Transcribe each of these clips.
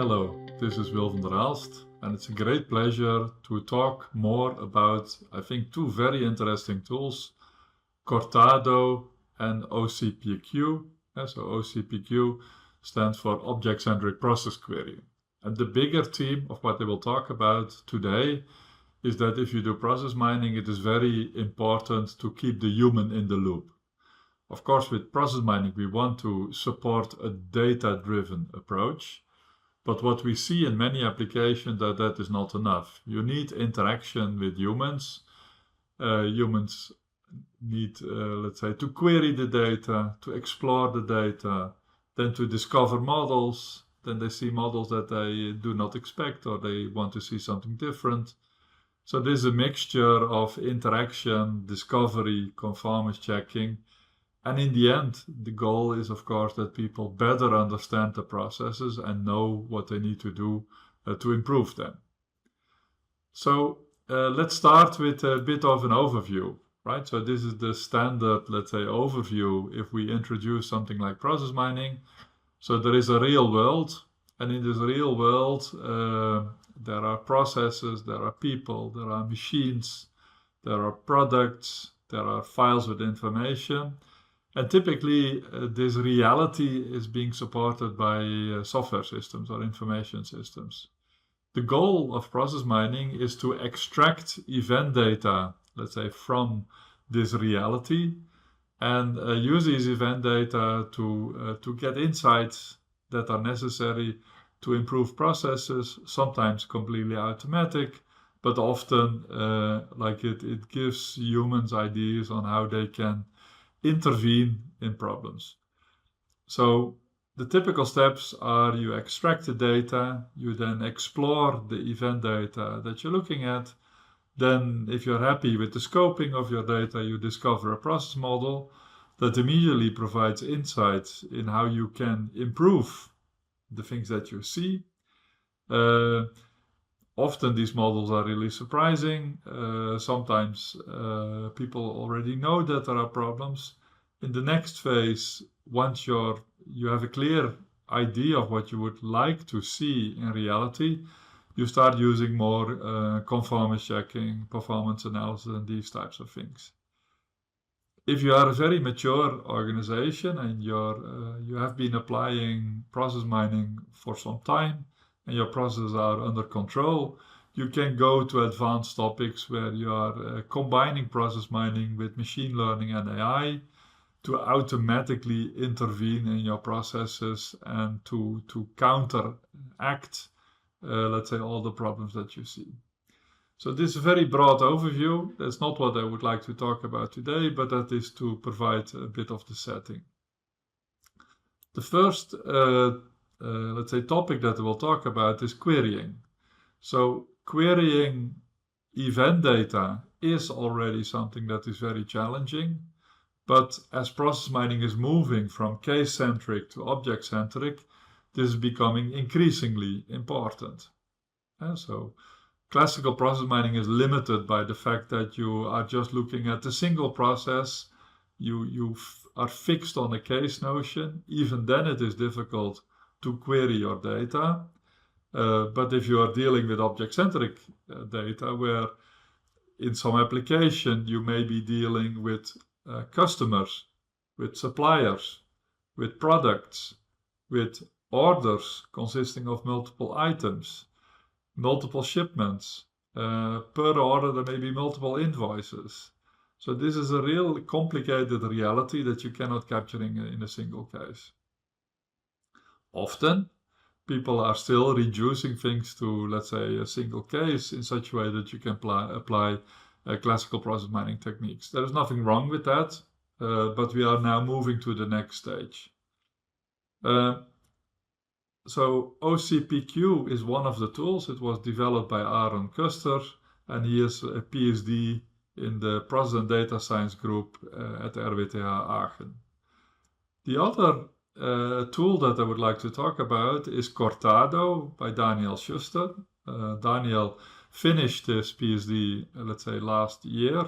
Hello, this is Wil van der Aalst, and it's a great pleasure to talk more about, I think, two very interesting tools, Cortado and OCPQ. So OCPQ stands for Object-Centric Process Query. And the bigger theme of what they will talk about today is that if you do process mining, it is very important to keep the human in the loop. Of course, with process mining, we want to support a data-driven approach. But what we see in many applications that is not enough. You need interaction with humans. Humans need, let's say, to query the data, to explore the data, then to discover models. Then they see models that they do not expect or they want to see something different. So there's a mixture of interaction, discovery, conformance checking. And in the end, the goal is, of course, that people better understand the processes and know what they need to do to improve them. So let's start with a bit of an overview, right? So this is the standard, let's say, overview if we introduce something like process mining. So there is a real world, and in this real world, there are processes, there are people, there are machines, there are products, there are files with information. And typically, this reality is being supported by software systems or information systems. The goal of process mining is to extract event data, let's say, from this reality and use these event data to get insights that are necessary to improve processes, sometimes completely automatic, but often it gives humans ideas on how they can intervene in problems. So the typical steps are you extract the data, you then explore the event data that you're looking at. Then if you're happy with the scoping of your data, you discover a process model that immediately provides insights in how you can improve the things that you see. Often these models are really surprising. Sometimes people already know that there are problems. In the next phase, once you have a clear idea of what you would like to see in reality, you start using more conformance checking, performance analysis, and these types of things. If you are a very mature organization and you have been applying process mining for some time, and your processes are under control, you can go to advanced topics where you are combining process mining with machine learning and AI to automatically intervene in your processes and to counteract, let's say, all the problems that you see. So this is a very broad overview. That's not what I would like to talk about today, but that is to provide a bit of the setting. The first let's say, topic that we'll talk about is querying. So querying event data is already something that is very challenging, but as process mining is moving from case-centric to object-centric, this is becoming increasingly important. So classical process mining is limited by the fact that you are just looking at a single process. You are fixed on a case notion. Even then it is difficult to query your data. But if you are dealing with object-centric data, where in some application you may be dealing with customers, with suppliers, with products, with orders consisting of multiple items, multiple shipments. Per order there may be multiple invoices. So this is a real complicated reality that you cannot capture in a single case. Often, people are still reducing things to, let's say, a single case in such a way that you can apply classical process mining techniques. There is nothing wrong with that, but we are now moving to the next stage. So OCPQ is one of the tools. It was developed by Aaron Kuster, and he is a PhD in the Process and Data Science group at RWTH Aachen. The other tool that I would like to talk about is Cortado by Daniel Schuster. Daniel finished his PhD, let's say, last year.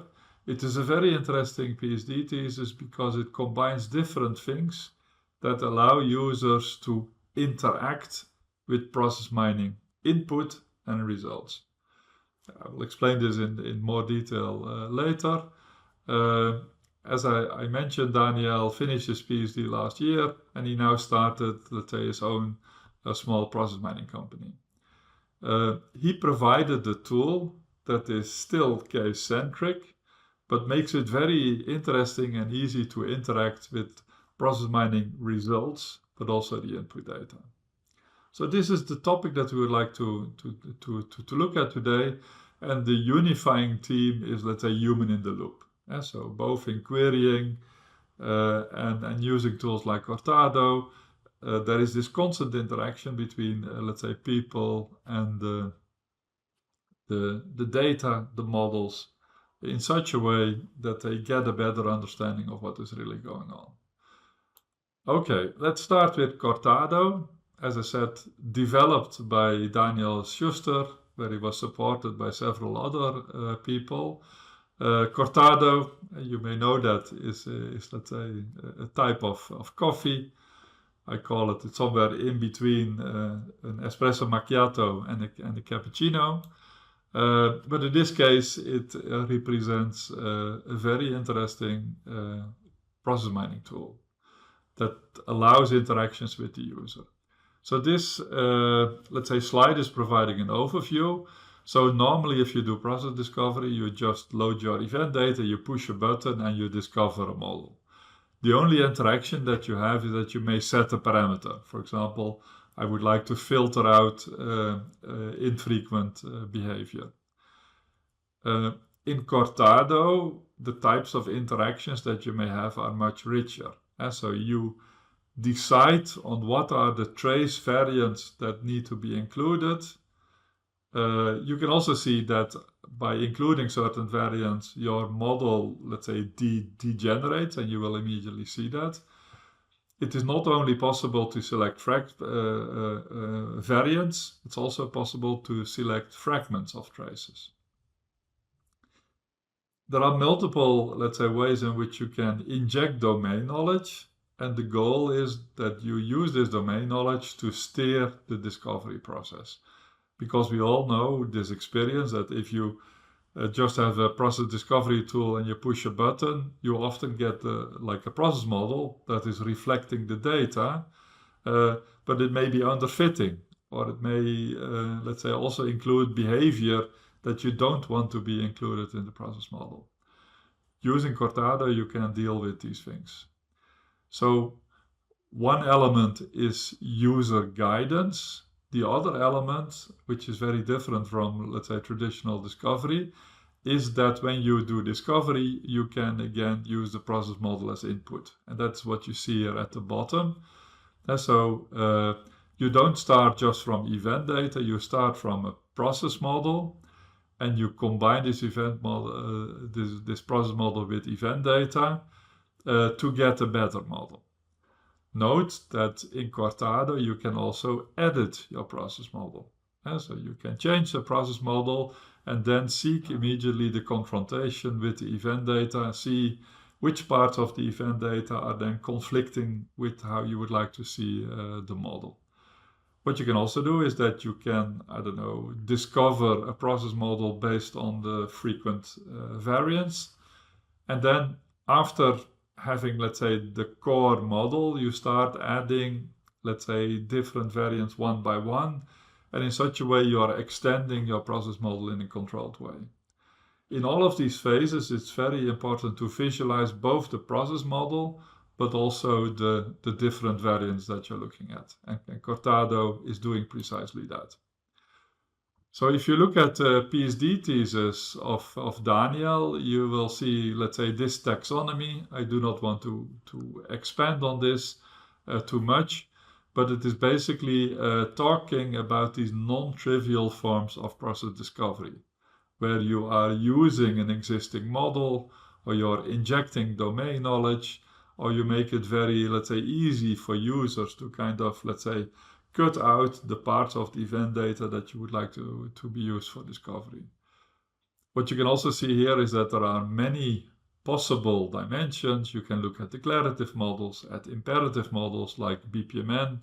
It is a very interesting PhD thesis because it combines different things that allow users to interact with process mining input and results. I will explain this in more detail later. As I mentioned, Daniel finished his PhD last year, and he now started, let's say, his own small process mining company. He provided the tool that is still case-centric, but makes it very interesting and easy to interact with process mining results, but also the input data. So this is the topic that we would like to look at today, and the unifying theme is, let's say, human in the loop. So both in querying and using tools like Cortado, there is this constant interaction between, let's say, people and the data, the models, in such a way that they get a better understanding of what is really going on. Okay, let's start with Cortado. As I said, developed by Daniel Schuster, where he was supported by several other people. Cortado, you may know that, is let's say, a type of coffee. I call it somewhere in between an espresso macchiato and a cappuccino. But in this case, it represents a very interesting process mining tool that allows interactions with the user. So this, let's say, slide is providing an overview. So normally if you do process discovery, you just load your event data, you push a button, and you discover a model. The only interaction that you have is that you may set a parameter. For example, I would like to filter out infrequent behavior. In Cortado, the types of interactions that you may have are much richer. So you decide on what are the trace variants that need to be included. You can also see that by including certain variants, your model, let's say, degenerates, and you will immediately see that. It is not only possible to select variants, it's also possible to select fragments of traces. There are multiple, let's say, ways in which you can inject domain knowledge, and the goal is that you use this domain knowledge to steer the discovery process. Because we all know this experience that if you just have a process discovery tool and you push a button, you often get like a process model that is reflecting the data, but it may be underfitting, or it may, let's say, also include behavior that you don't want to be included in the process model. Using Cortado, you can deal with these things. So one element is user guidance. The other element, which is very different from, let's say, traditional discovery, is that when you do discovery, you can again use the process model as input. And that's what you see here at the bottom. And so you don't start just from event data, you start from a process model, and you combine this event model, this process model with event data to get a better model. Note that in Cortado, you can also edit your process model. So you can change the process model and then seek immediately the confrontation with the event data, see which parts of the event data are then conflicting with how you would like to see the model. What you can also do is that you can, I don't know, discover a process model based on the frequent variants. And then after having, let's say, the core model, you start adding, let's say, different variants one by one. And in such a way, you are extending your process model in a controlled way. In all of these phases, it's very important to visualize both the process model, but also the different variants that you're looking at. And Cortado is doing precisely that. So if you look at the PhD thesis of Daniel, you will see, let's say, this taxonomy. I do not want to expand on this too much, but it is basically talking about these non-trivial forms of process discovery, where you are using an existing model, or you're injecting domain knowledge, or you make it very, let's say, easy for users to kind of, let's say, cut out the parts of the event data that you would like to be used for discovery. What you can also see here is that there are many possible dimensions. You can look at declarative models, at imperative models like BPMN,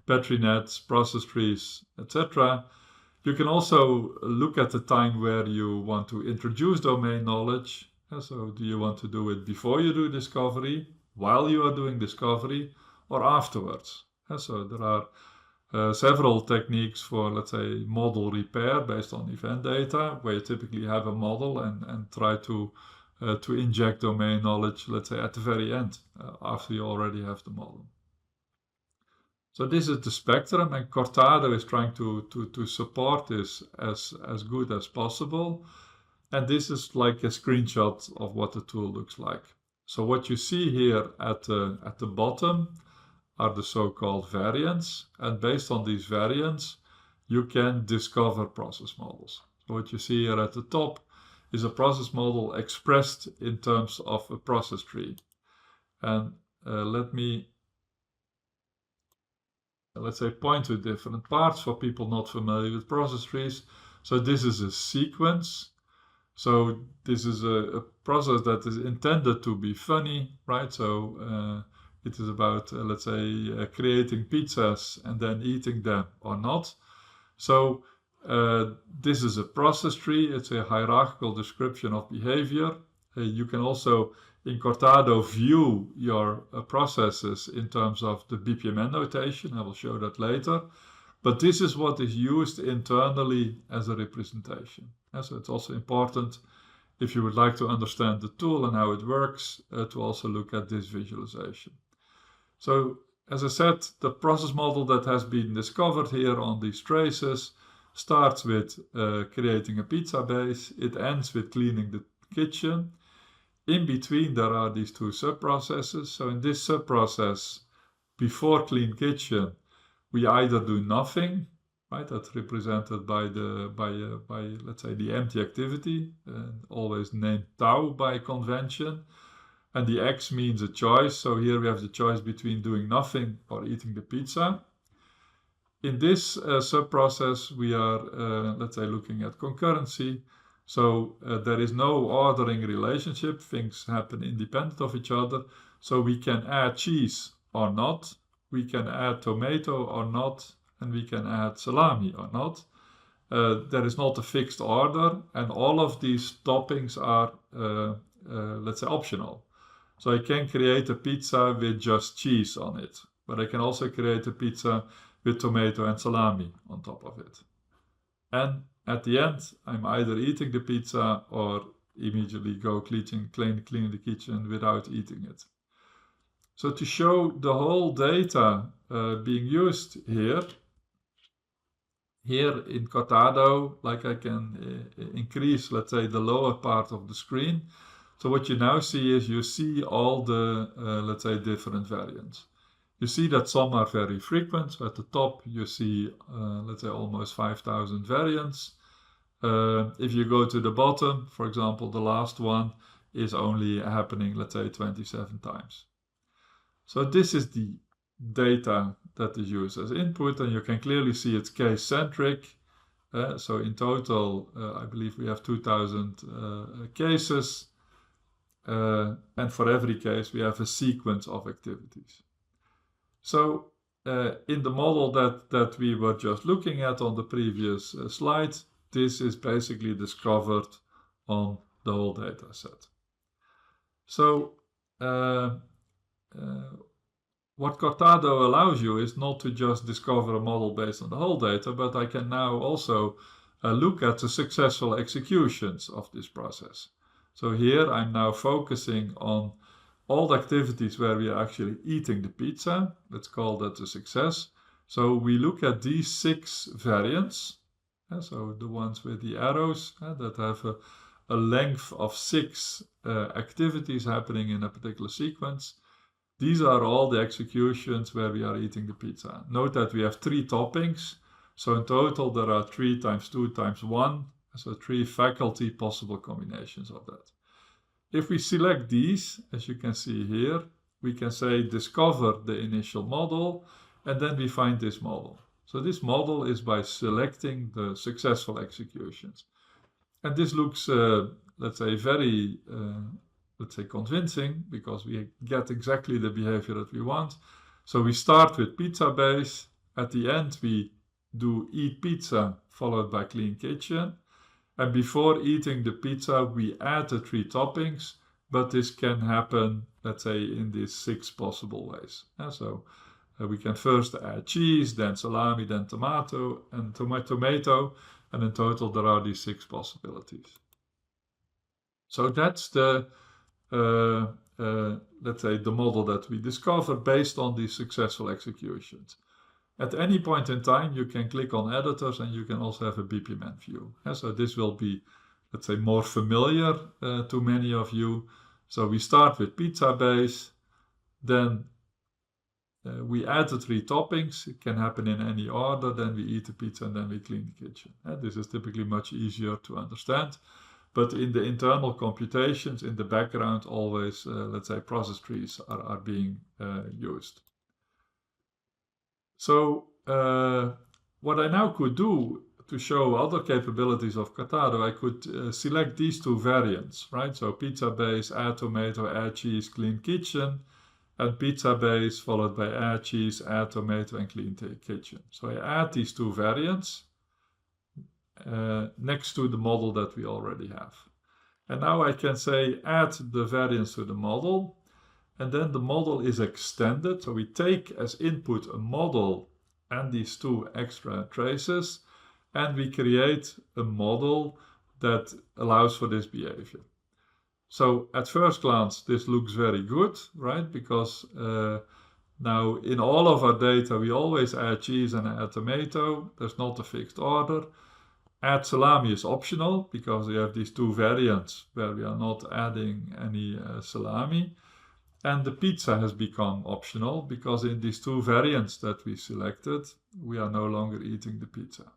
Petri nets, process trees, etc. You can also look at the time where you want to introduce domain knowledge. So do you want to do it before you do discovery, while you are doing discovery, or afterwards? So there are several techniques for, let's say, model repair based on event data, where you typically have a model and try to inject domain knowledge, let's say, at the very end, after you already have the model. So this is the spectrum, and Cortado is trying to support this as good as possible. And this is like a screenshot of what the tool looks like. So what you see here at the bottom are the so-called variants, and based on these variants, you can discover process models. So what you see here at the top is a process model expressed in terms of a process tree. And let me, let's say, point to different parts for people not familiar with process trees. So this is a sequence. So this is a process that is intended to be funny, right? So it is about, let's say, creating pizzas and then eating them or not. So this is a process tree. It's a hierarchical description of behavior. You can also, in Cortado, view your processes in terms of the BPMN notation. I will show that later. But this is what is used internally as a representation. So it's also important, if you would like to understand the tool and how it works, to also look at this visualization. So, as I said, the process model that has been discovered here on these traces starts with creating a pizza base. It ends with cleaning the kitchen. In between, there are these two sub-processes. So in this sub-process, before clean kitchen, we either do nothing, right? That's represented by let's say, the empty activity, always named tau by convention. And the X means a choice. So here we have the choice between doing nothing or eating the pizza. In this sub-process, we are, let's say, looking at concurrency. So there is no ordering relationship. Things happen independent of each other. So we can add cheese or not. We can add tomato or not. And we can add salami or not. There is not a fixed order. And all of these toppings are, let's say, optional. So I can create a pizza with just cheese on it. But I can also create a pizza with tomato and salami on top of it. And at the end, I'm either eating the pizza or immediately go clean the kitchen without eating it. So to show the whole data being used here in Cortado, like I can increase, let's say, the lower part of the screen. So what you now see is you see all the, let's say, different variants. You see that some are very frequent. So at the top, you see, let's say, almost 5,000 variants. If you go to the bottom, for example, the last one is only happening, let's say, 27 times. So this is the data that is used as input, and you can clearly see it's case-centric. So in total, I believe we have 2,000 cases. And for every case, we have a sequence of activities. So in the model that we were just looking at on the previous slide, this is basically discovered on the whole data set. So what Cortado allows you is not to just discover a model based on the whole data, but I can now also look at the successful executions of this process. So here I'm now focusing on all the activities where we are actually eating the pizza. Let's call that a success. So we look at these 6 variants. So the ones with the arrows that have a length of 6 activities happening in a particular sequence. These are all the executions where we are eating the pizza. Note that we have 3 toppings. So in total, there are 3 times 2 times 1. So 3 faculty possible combinations of that. If we select these, as you can see here, we can say discover the initial model, and then we find this model. So this model is by selecting the successful executions. And this looks, let's say, very, let's say, convincing, because we get exactly the behavior that we want. So we start with pizza base, at the end we do eat pizza followed by clean kitchen. And before eating the pizza, we add the 3 toppings, but this can happen, let's say, in these 6 possible ways. So we can first add cheese, then salami, then tomato, and in total there are these 6 possibilities. So that's the, let's say, the model that we discovered based on these successful executions. At any point in time, you can click on editors and you can also have a BPMN view. So this will be, let's say, more familiar to many of you. So we start with pizza base, then we add the 3 toppings. It can happen in any order. Then we eat the pizza and then we clean the kitchen. This is typically much easier to understand. But in the internal computations, in the background, always, let's say, process trees are being used. So what I now could do to show other capabilities of Cortado, I could select these 2 variants, right? So pizza base, add tomato, add cheese, clean kitchen, and pizza base followed by add cheese, add tomato, and clean kitchen. So I add these 2 variants next to the model that we already have. And now I can say add the variants to the model, and then the model is extended. So we take as input a model and these 2 extra traces, and we create a model that allows for this behavior. So at first glance, this looks very good, right? Because now in all of our data, we always add cheese and add tomato. There's not a fixed order. Add salami is optional because we have these 2 variants where we are not adding any salami. And the pizza has become optional because in these 2 variants that we selected, we are no longer eating the pizza.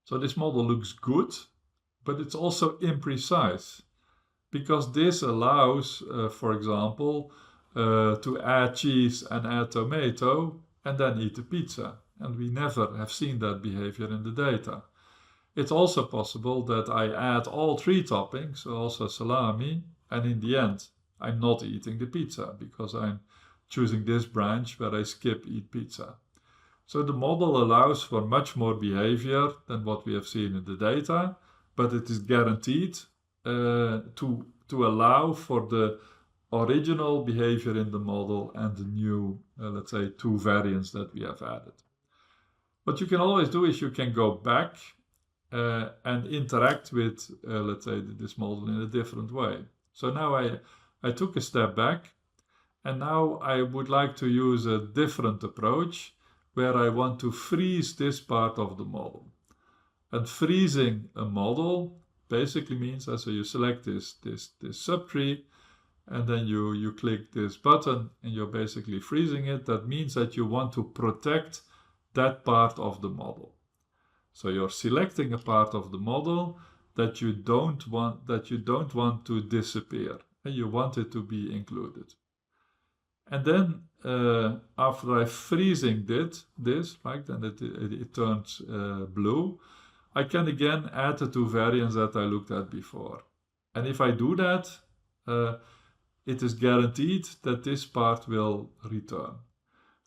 So this model looks good, but it's also imprecise because this allows, for example, to add cheese and add tomato and then eat the pizza. And we never have seen that behavior in the data. It's also possible that I add all 3 toppings, also salami, and in the end, I'm not eating the pizza because I'm choosing this branch where I skip eat pizza. So the model allows for much more behavior than what we have seen in the data, but it is guaranteed to allow for the original behavior in the model and the new, let's say, 2 variants that we have added. What you can always do is you can go back and interact with, let's say, this model in a different way. So now I took a step back, and now I would like to use a different approach where I want to freeze this part of the model. And freezing a model basically means, so you select this subtree, and then you click this button, and you're basically freezing it. That means that you want to protect that part of the model. So you're selecting a part of the model that you don't want to disappear. And you want it to be included. And then after I freezing this, right, then it turns blue, I can again add the 2 variants that I looked at before. And if I do that, it is guaranteed that this part will return.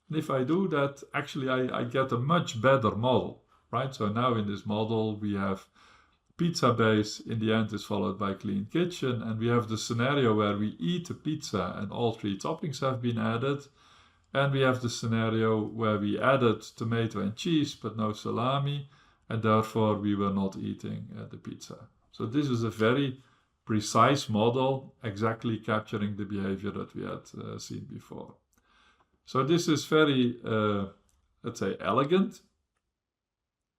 And if I do that, actually I get a much better model, right? So now in this model we have pizza base in the end is followed by clean kitchen, and we have the scenario where we eat the pizza and all 3 toppings have been added, and we have the scenario where we added tomato and cheese but no salami, and therefore we were not eating the pizza. So this is a very precise model, exactly capturing the behavior that we had seen before. So this is very, let's say, elegant.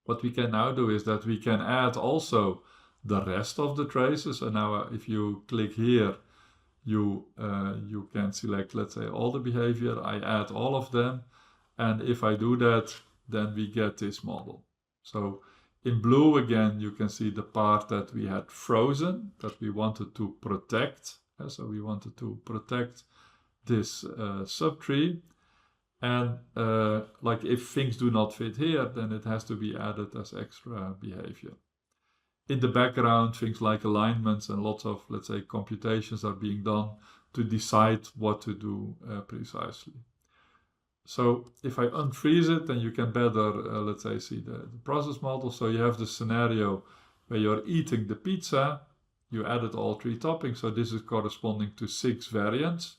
What we can now do is that we can add also the rest of the traces. So now if you click here, you can select, let's say, all the behavior. I add all of them. And if I do that, then we get this model. So in blue, again, you can see the part that we had frozen, that we wanted to protect. So we wanted to protect this subtree. And like if things do not fit here, then it has to be added as extra behavior. In the background, things like alignments and lots of, let's say, computations are being done to decide what to do precisely. So if I unfreeze it, then you can better, let's say, see the process model. So you have the scenario where you're eating the pizza, you added all 3 toppings, so this is corresponding to 6 variants.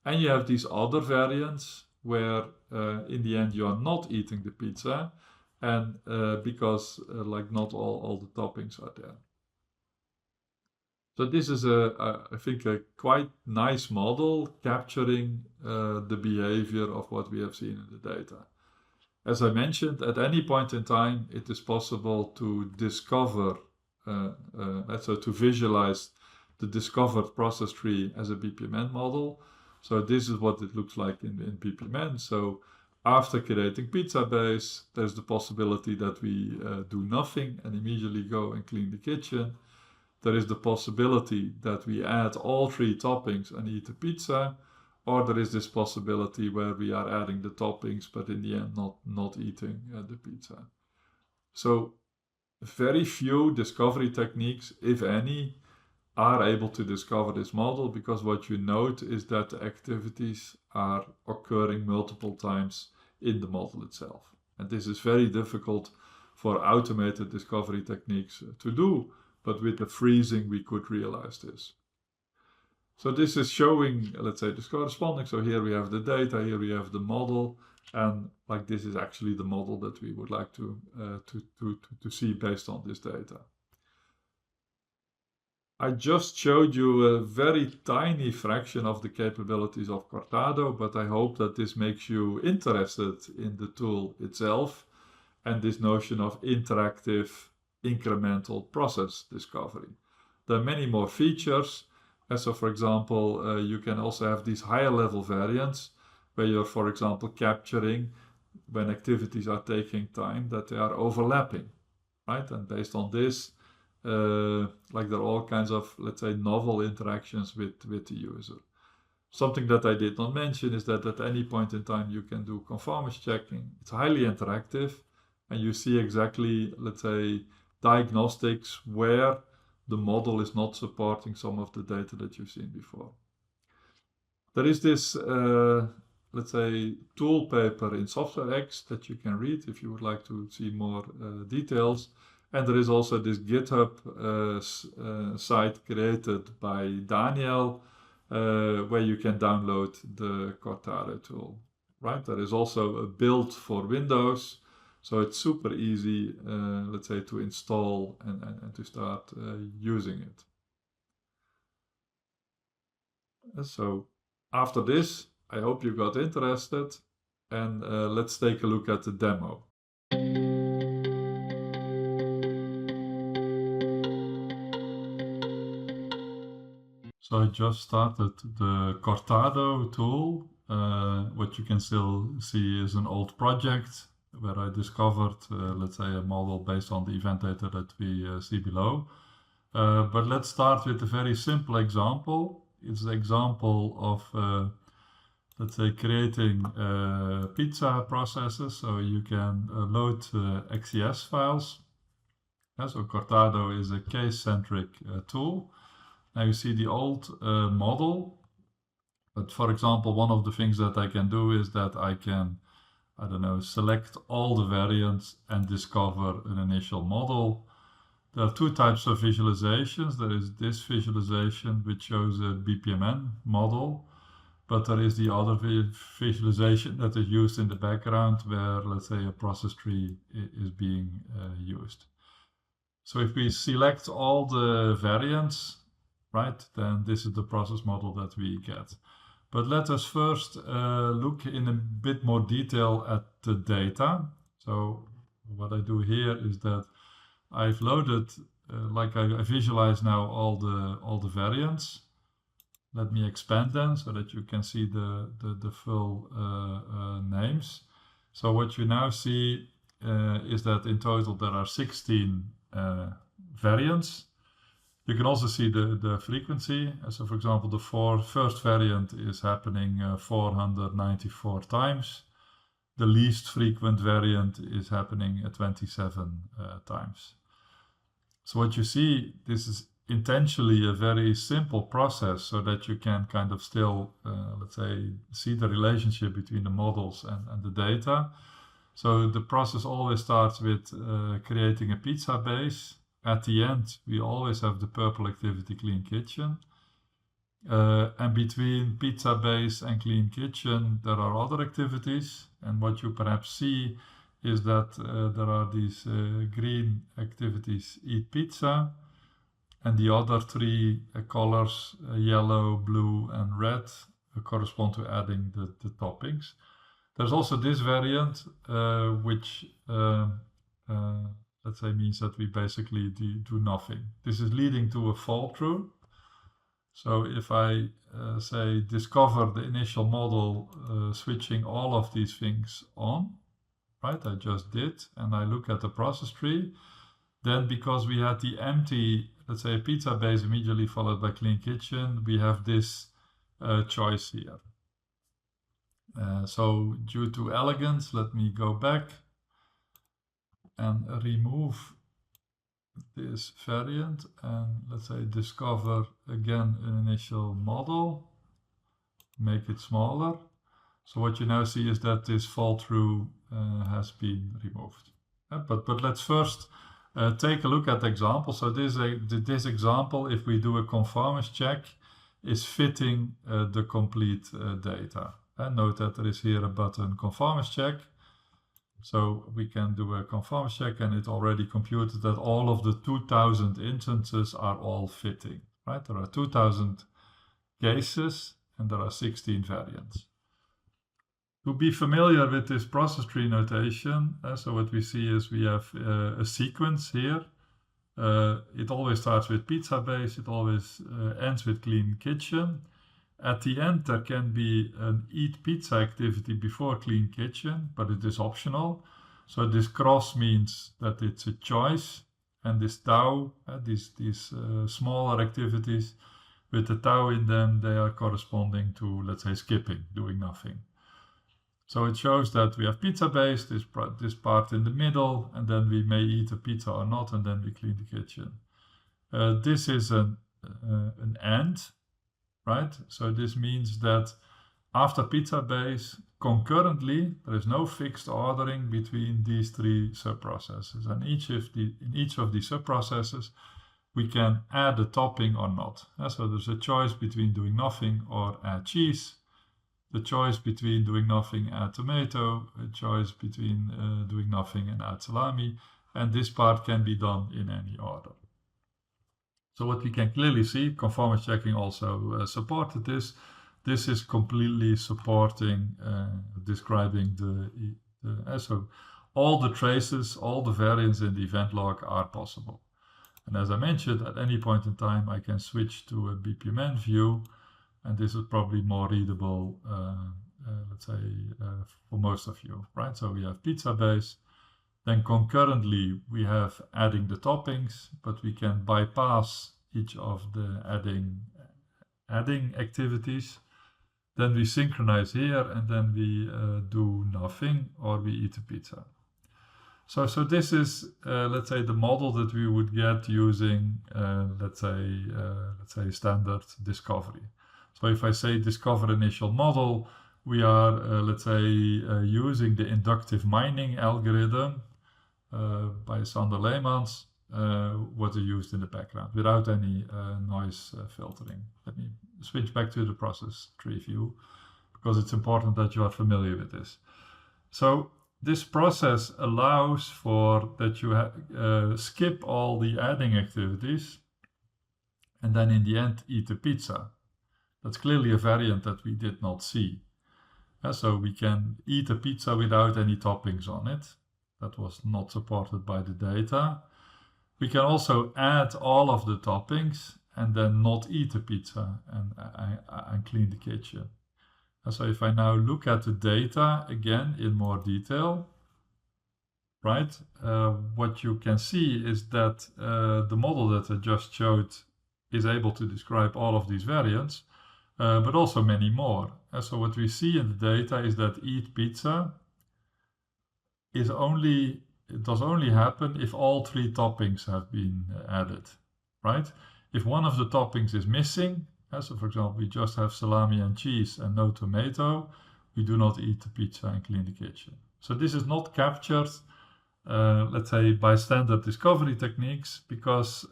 And you have these other variants where in the end you are not eating the pizza, and because like not all the toppings are there. So this is I think a quite nice model capturing the behavior of what we have seen in the data. As I mentioned, at any point in time, it is possible to discover, so to visualize the discovered process tree as a BPMN model. So this is what it looks like in BPMN. So after creating pizza base, there's the possibility that we do nothing and immediately go and clean the kitchen. There is the possibility that we add all 3 toppings and eat the pizza, or there is this possibility where we are adding the toppings, but in the end not eating the pizza. So very few discovery techniques, if any, are able to discover this model, because what you note is that the activities are occurring multiple times in the model itself. And this is very difficult for automated discovery techniques to do, but with the freezing we could realize this. So this is showing, let's say, this corresponding. So here we have the data, here we have the model, and like this is actually the model that we would like to see based on this data. I just showed you a very tiny fraction of the capabilities of Cortado, but I hope that this makes you interested in the tool itself and this notion of interactive incremental process discovery. There are many more features. So for example, you can also have these higher level variants where you're, for example, capturing when activities are taking time that they are overlapping, right? And based on this, like there are all kinds of, let's say, novel interactions with the user. Something that I did not mention is that at any point in time you can do conformance checking. It's highly interactive, and you see exactly, let's say, diagnostics where the model is not supporting some of the data that you've seen before. There is this, let's say, tool paper in SoftwareX that you can read if you would like to see more details. And there is also this GitHub site created by Daniel, where you can download the Cortado tool, right? There is also a build for Windows, so it's super easy, let's say, to install and to start using it. So after this, I hope you got interested, and let's take a look at the demo. So I just started the Cortado tool. What you can still see is an old project where I discovered, let's say, a model based on the event data that we see below. But let's start with a very simple example. It's the example of, let's say, creating pizza processes. So you can load XCS files. So Cortado is a case-centric tool. Now you see the old model, but for example, one of the things that I can do is that I can, I don't know, select all the variants and discover an initial model. There are 2 types of visualizations. There is this visualization, which shows a BPMN model, but there is the other visualization that is used in the background where, let's say, a process tree is being used. So if we select all the variants, right, then this is the process model that we get. But let us first look in a bit more detail at the data. So what I do here is that I've loaded, like I visualize now all the variants. Let me expand them so that you can see the full names. So what you now see is that in total there are 16 variants. You can also see the frequency. So for example, the first variant is happening 494 times. The least frequent variant is happening at 27 times. So what you see, this is intentionally a very simple process so that you can kind of still, let's say, see the relationship between the models and the data. So the process always starts with creating a pizza base. At the end, we always have the purple activity Clean Kitchen. And between pizza base and Clean Kitchen, there are other activities. And what you perhaps see is that there are these green activities, eat pizza, and the other three colors, yellow, blue, and red, correspond to adding the toppings. There's also this variant, which let's say means that we basically do nothing. This is leading to a fall through. So if I say discover the initial model, switching all of these things on, right? I just did, and I look at the process tree. Then because we had the empty, let's say, pizza base immediately followed by Clean Kitchen, we have this choice here. So due to elegance, let me go back and remove this variant and let's say discover again an initial model, make it smaller. So what you now see is that this fall through has been removed. But let's first take a look at the example. So this example, if we do a conformance check, is fitting the complete data. And note that there is here a button conformance check. So we can do a conformance check and it already computed that all of the 2000 instances are all fitting, right? There are 2000 cases and there are 16 variants. To be familiar with this process tree notation, so what we see is we have a sequence here. It always starts with pizza base, it always ends with Clean Kitchen. At the end, there can be an eat pizza activity before Clean Kitchen, but it is optional. So this cross means that it's a choice, and this tau, these smaller activities with the tau in them, they are corresponding to, let's say, skipping, doing nothing. So it shows that we have pizza base, this part in the middle, and then we may eat a pizza or not, and then we clean the kitchen. This is an AND. Right? So this means that after pizza base, concurrently, there is no fixed ordering between these three subprocesses. And in each of these subprocesses, we can add a topping or not. So there's a choice between doing nothing or add cheese, the choice between doing nothing, add tomato, a choice between doing nothing and add salami. And this part can be done in any order. So what we can clearly see, conformance checking also supported this. This is completely supporting, describing so all the traces, all the variants in the event log are possible. And as I mentioned, at any point in time, I can switch to a BPMN view, and this is probably more readable, let's say, for most of you, right? So we have pizza base. Then concurrently, we have adding the toppings, but we can bypass each of the adding activities. Then we synchronize here, and then we do nothing, or we eat a pizza. So this is, let's say, the model that we would get using, let's say standard discovery. So if I say discover initial model, we are, let's say, using the inductive mining algorithm by Sander Leemans, what are used in the background without any noise filtering. Let me switch back to the process tree view because it's important that you are familiar with this. So this process allows for that you skip all the adding activities and then in the end eat the pizza. That's clearly a variant that we did not see. So we can eat a pizza without any toppings on it. That was not supported by the data. We can also add all of the toppings and then not eat the pizza and clean the kitchen. And so if I now look at the data again in more detail, right, what you can see is that the model that I just showed is able to describe all of these variants, but also many more. And so what we see in the data is that eat pizza it does only happen if all three toppings have been added, right? if one of the toppings is missing, so for example, we just have salami and cheese and no tomato, we do not eat the pizza and clean the kitchen. So this is not captured, let's say, by standard discovery techniques, because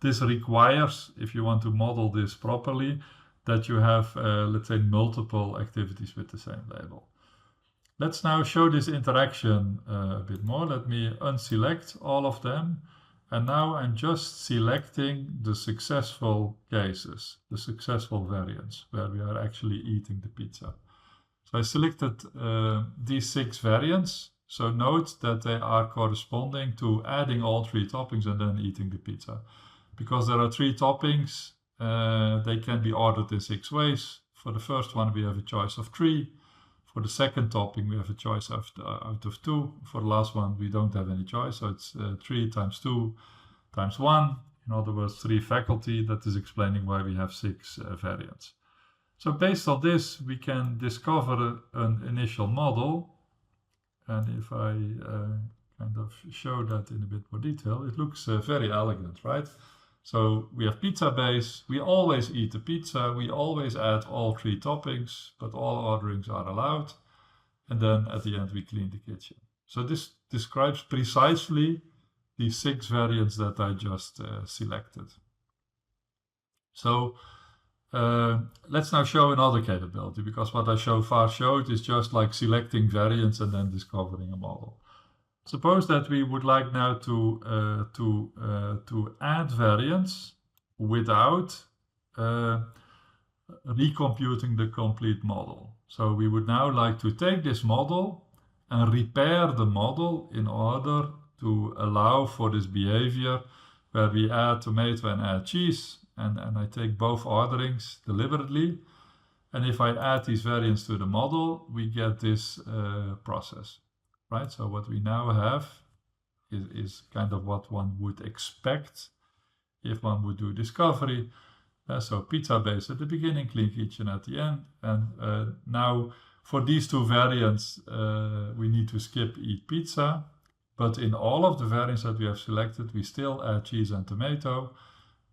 this requires, if you want to model this properly, that you have, let's say, multiple activities with the same label. Let's now show this interaction a bit more. Let me unselect all of them. And now I'm just selecting the successful cases, the successful variants, where we are actually eating the pizza. So I selected these 6 variants. So note that they are corresponding to adding all 3 toppings and then eating the pizza. Because there are 3 toppings, they can be ordered in 6 ways. For the first one, we have a choice of 3. For the second topping, we have a choice out of 2. For the last one, we don't have any choice. So it's 3 times 2 times 1. In other words, 3 faculty. That is explaining why we have 6 variants. So based on this, we can discover an initial model. And if I kind of show that in a bit more detail, it looks very elegant, right? So we have pizza base, we always eat the pizza, we always add all 3 toppings, but all orderings are allowed. And then at the end we clean the kitchen. So this describes precisely the 6 variants that I just selected. So let's now show another capability, because what I so far showed is just like selecting variants and then discovering a model. Suppose that we would like now to add variants without recomputing the complete model. So we would now like to take this model and repair the model in order to allow for this behavior where we add tomato and add cheese, and I take both orderings deliberately. And if I add these variants to the model, we get this process. Right, so what we now have is kind of what one would expect if one would do discovery. So pizza base at the beginning, clean kitchen at the end. And now for these 2 variants, we need to skip eat pizza. But in all of the variants that we have selected, we still add cheese and tomato.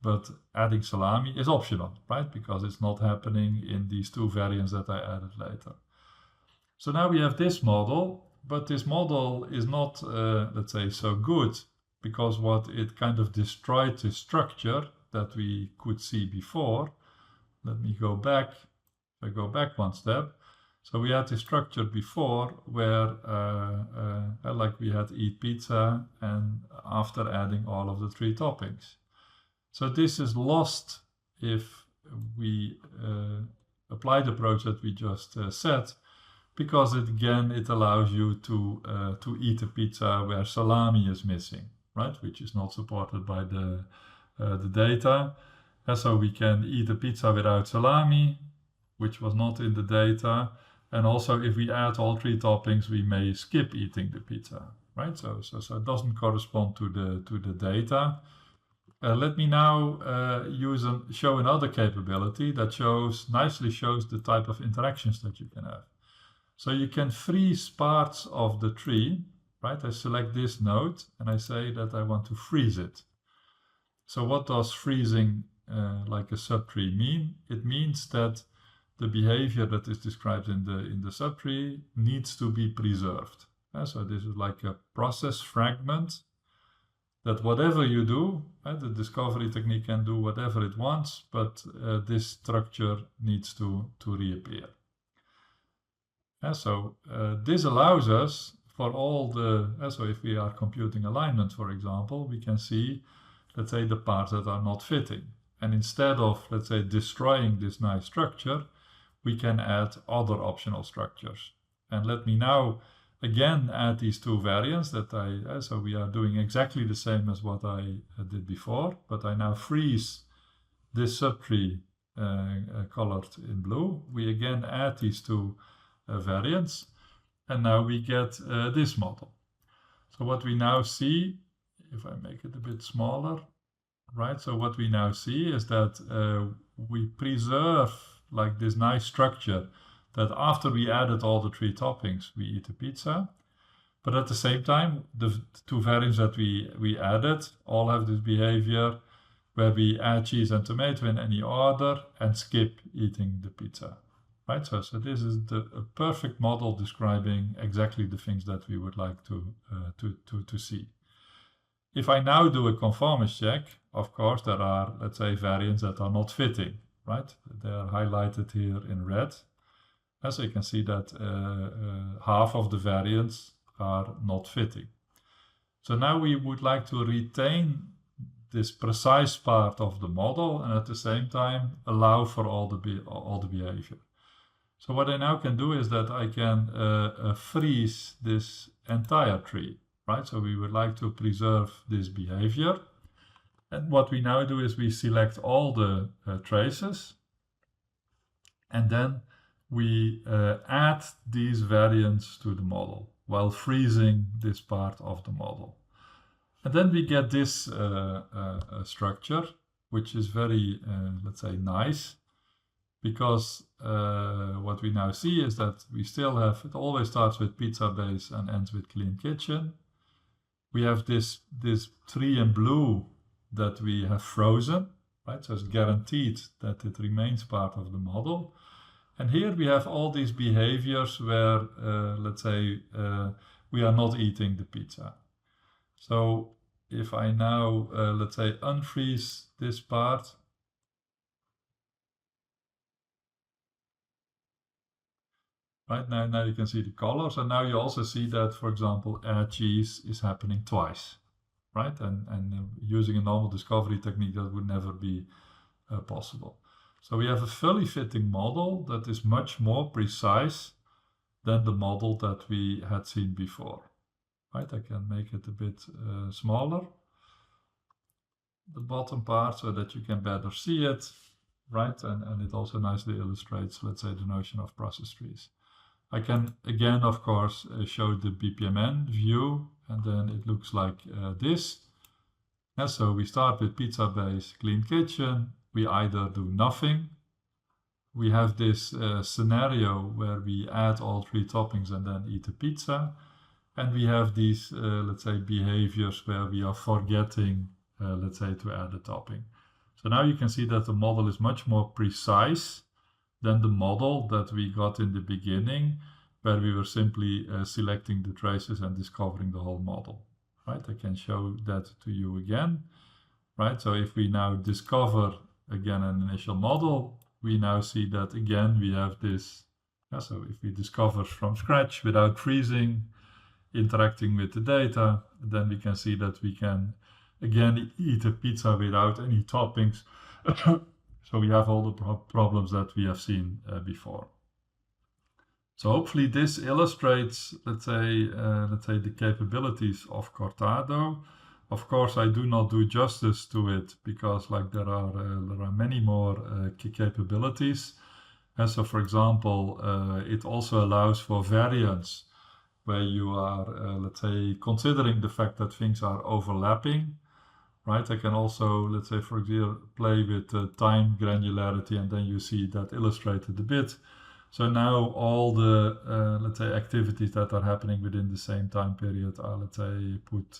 But adding salami is optional, right? Because it's not happening in these 2 variants that I added later. So now we have this model. But this model is not, let's say, so good, because what it kind of destroyed the structure that we could see before. Let me go back. If I go back one step. So we had this structure before where, like we had eat pizza and after adding all of the 3 toppings. So this is lost if we apply the approach that we just said. Because it allows you to eat a pizza where salami is missing, right? Which is not supported by the data. And so we can eat a pizza without salami, which was not in the data. And also, if we add all 3 toppings, we may skip eating the pizza, right? So it doesn't correspond to the data. Let me now show another capability that nicely shows the type of interactions that you can have. So you can freeze parts of the tree, right? I select this node and I say that I want to freeze it. So what does freezing like a subtree mean? It means that the behavior that is described in the subtree needs to be preserved. So this is like a process fragment that whatever you do, the discovery technique can do whatever it wants, but this structure needs to reappear. So this allows us for all so if we are computing alignment, for example, we can see, let's say, the parts that are not fitting. And instead of, let's say, destroying this nice structure, we can add other optional structures. And let me now again add these 2 variants that so we are doing exactly the same as what I did before, but I now freeze this subtree colored in blue. We again add these 2 variants, and now we get this model. So what we now see, if I make it a bit smaller, right? So what we now see is that we preserve like this nice structure that after we added all the 3 toppings, we eat a pizza. But at the same time, the 2 variants that we added all have this behavior where we add cheese and tomato in any order and skip eating the pizza. Right, so this is a perfect model describing exactly the things that we would like to see. If I now do a conformance check, of course, there are, let's say, variants that are not fitting, right? They are highlighted here in red. And so you can see that half of the variants are not fitting. So now we would like to retain this precise part of the model and at the same time allow for all the behavior. So what I now can do is that I can freeze this entire tree, right? So we would like to preserve this behavior. And what we now do is we select all the traces and then we add these variants to the model while freezing this part of the model. And then we get this structure, which is very, let's say, nice. Because what we now see is that we still have, it always starts with pizza base and ends with clean kitchen. We have this tree in blue that we have frozen, right? So it's guaranteed that it remains part of the model. And here we have all these behaviors where, let's say, we are not eating the pizza. So if I now, let's say, unfreeze this part, right, now you can see the colors, and now you also see that, for example, add cheese is happening twice, right? And using a normal discovery technique, that would never be possible. So we have a fully fitting model that is much more precise than the model that we had seen before, right? I can make it a bit smaller, the bottom part, so that you can better see it, right? And it also nicely illustrates, let's say, the notion of process trees. I can again, of course, show the BPMN view, and then it looks like this. And so we start with pizza base, clean kitchen. We either do nothing. We have this scenario where we add all 3 toppings and then eat the pizza. And we have these, let's say, behaviors where we are forgetting, let's say, to add a topping. So now you can see that the model is much more precise than the model that we got in the beginning, where we were simply selecting the traces and discovering the whole model, right? I can show that to you again, right? So if we now discover again an initial model, we now see that again we have this. So if we discover from scratch without freezing, interacting with the data, then we can see that we can again eat a pizza without any toppings. So we have all the problems that we have seen before. So hopefully this illustrates, let's say the capabilities of Cortado. Of course, I do not do justice to it because, like, there are many more capabilities. And so, for example, it also allows for variance, where you are, let's say, considering the fact that things are overlapping. Right, I can also, let's say, for example, play with time granularity, and then you see that illustrated a bit. So now all the, let's say, activities that are happening within the same time period are, let's say, put,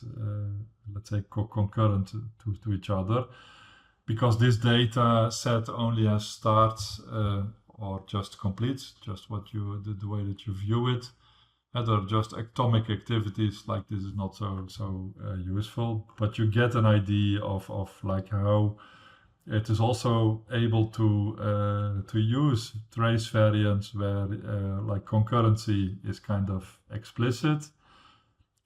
let's say, concurrent to each other, because this data set only has starts or just completes, just what you, the way that you view it. And they're just atomic activities, like this is not so useful, but you get an idea of like how it is also able to use trace variants where like concurrency is kind of explicit,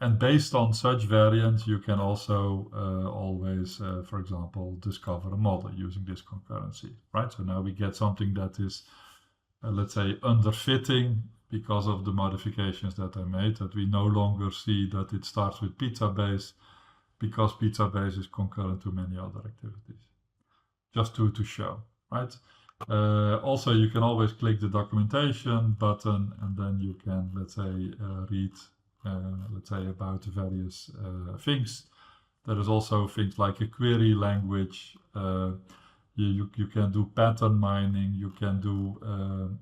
and based on such variants you can also always, for example, discover a model using this concurrency, right? So now we get something that is, let's say, underfitting, because of the modifications that I made, that we no longer see that it starts with pizza base, because pizza base is concurrent to many other activities. Just to show, right? Also, you can always click the documentation button, and then you can, let's say, read, let's say, about the various things. There is also things like a query language. You can do pattern mining. You can do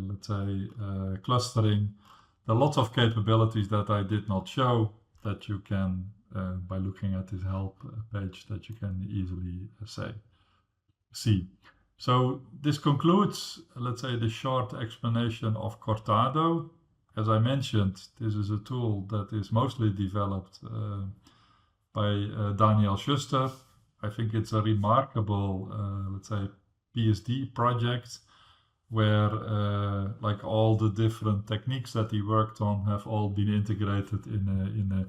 let's say, clustering. There are lots of capabilities that I did not show that you can by looking at this help page that you can easily see. So this concludes, let's say, the short explanation of Cortado. As I mentioned, this is a tool that is mostly developed by Daniel Schuster. I think it's a remarkable, let's say, PSD project where like all the different techniques that he worked on have all been integrated in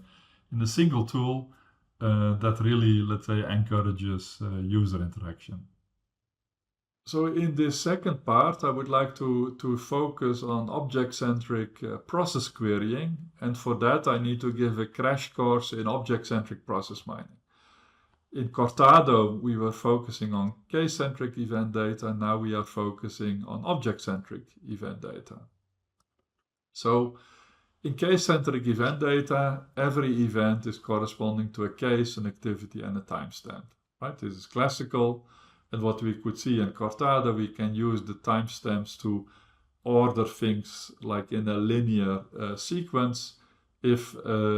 a single tool that really, let's say, encourages user interaction. So in this second part, I would like to focus on object-centric process querying. And for that, I need to give a crash course in object-centric process mining. In Cortado, we were focusing on case-centric event data. Now we are focusing on object-centric event data. So in case-centric event data, every event is corresponding to a case, an activity, and a timestamp. Right? This is classical. And what we could see in Cortado, we can use the timestamps to order things like in a linear sequence. If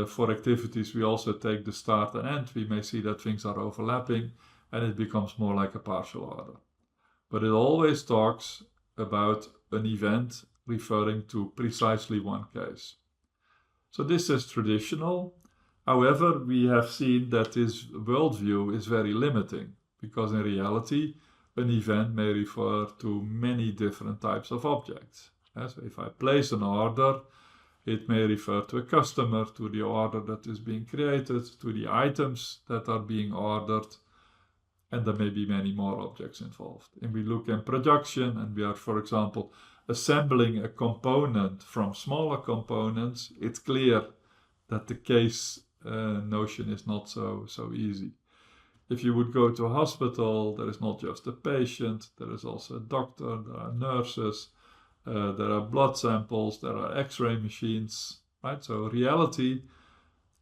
for activities we also take the start and end, we may see that things are overlapping and it becomes more like a partial order. But it always talks about an event referring to precisely one case. So this is traditional. However, we have seen that this worldview is very limiting, because in reality, an event may refer to many different types of objects. So if I place an order, it may refer to a customer, to the order that is being created, to the items that are being ordered, and there may be many more objects involved. And we look in production, and we are, for example, assembling a component from smaller components. It's clear that the case notion is not so easy. If you would go to a hospital, there is not just a patient, there is also a doctor, there are nurses, there are blood samples, there are X-ray machines, right? So reality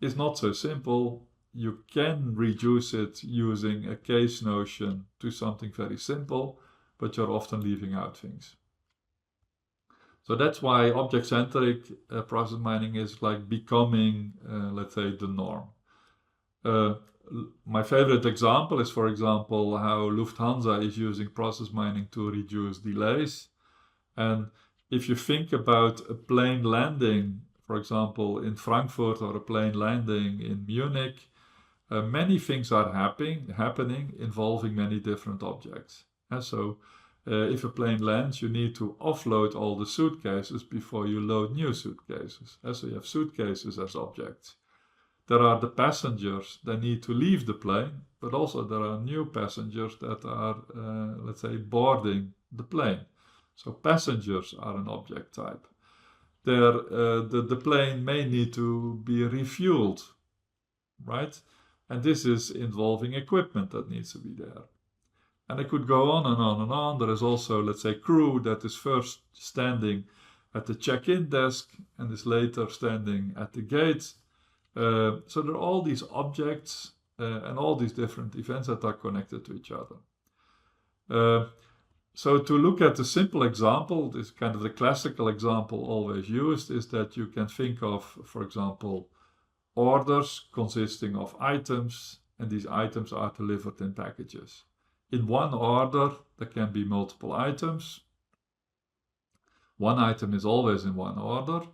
is not so simple. You can reduce it using a case notion to something very simple, but you're often leaving out things. So that's why object-centric process mining is like becoming, let's say, the norm. My favorite example is, for example, how Lufthansa is using process mining to reduce delays. And if you think about a plane landing, for example, in Frankfurt, or a plane landing in Munich, many things are happening involving many different objects. And so if a plane lands, you need to offload all the suitcases before you load new suitcases. And so you have suitcases as objects. There are the passengers that need to leave the plane, but also there are new passengers that are, let's say, boarding the plane. So passengers are an object type. The plane may need to be refueled, right? And this is involving equipment that needs to be there. And I could go on and on and on. There is also, let's say, crew that is first standing at the check-in desk and is later standing at the gate. So there are all these objects and all these different events that are connected to each other. So to look at a simple example, this kind of the classical example always used is that you can think of, for example, orders consisting of items, and these items are delivered in packages. In one order, there can be multiple items. One item is always in one order.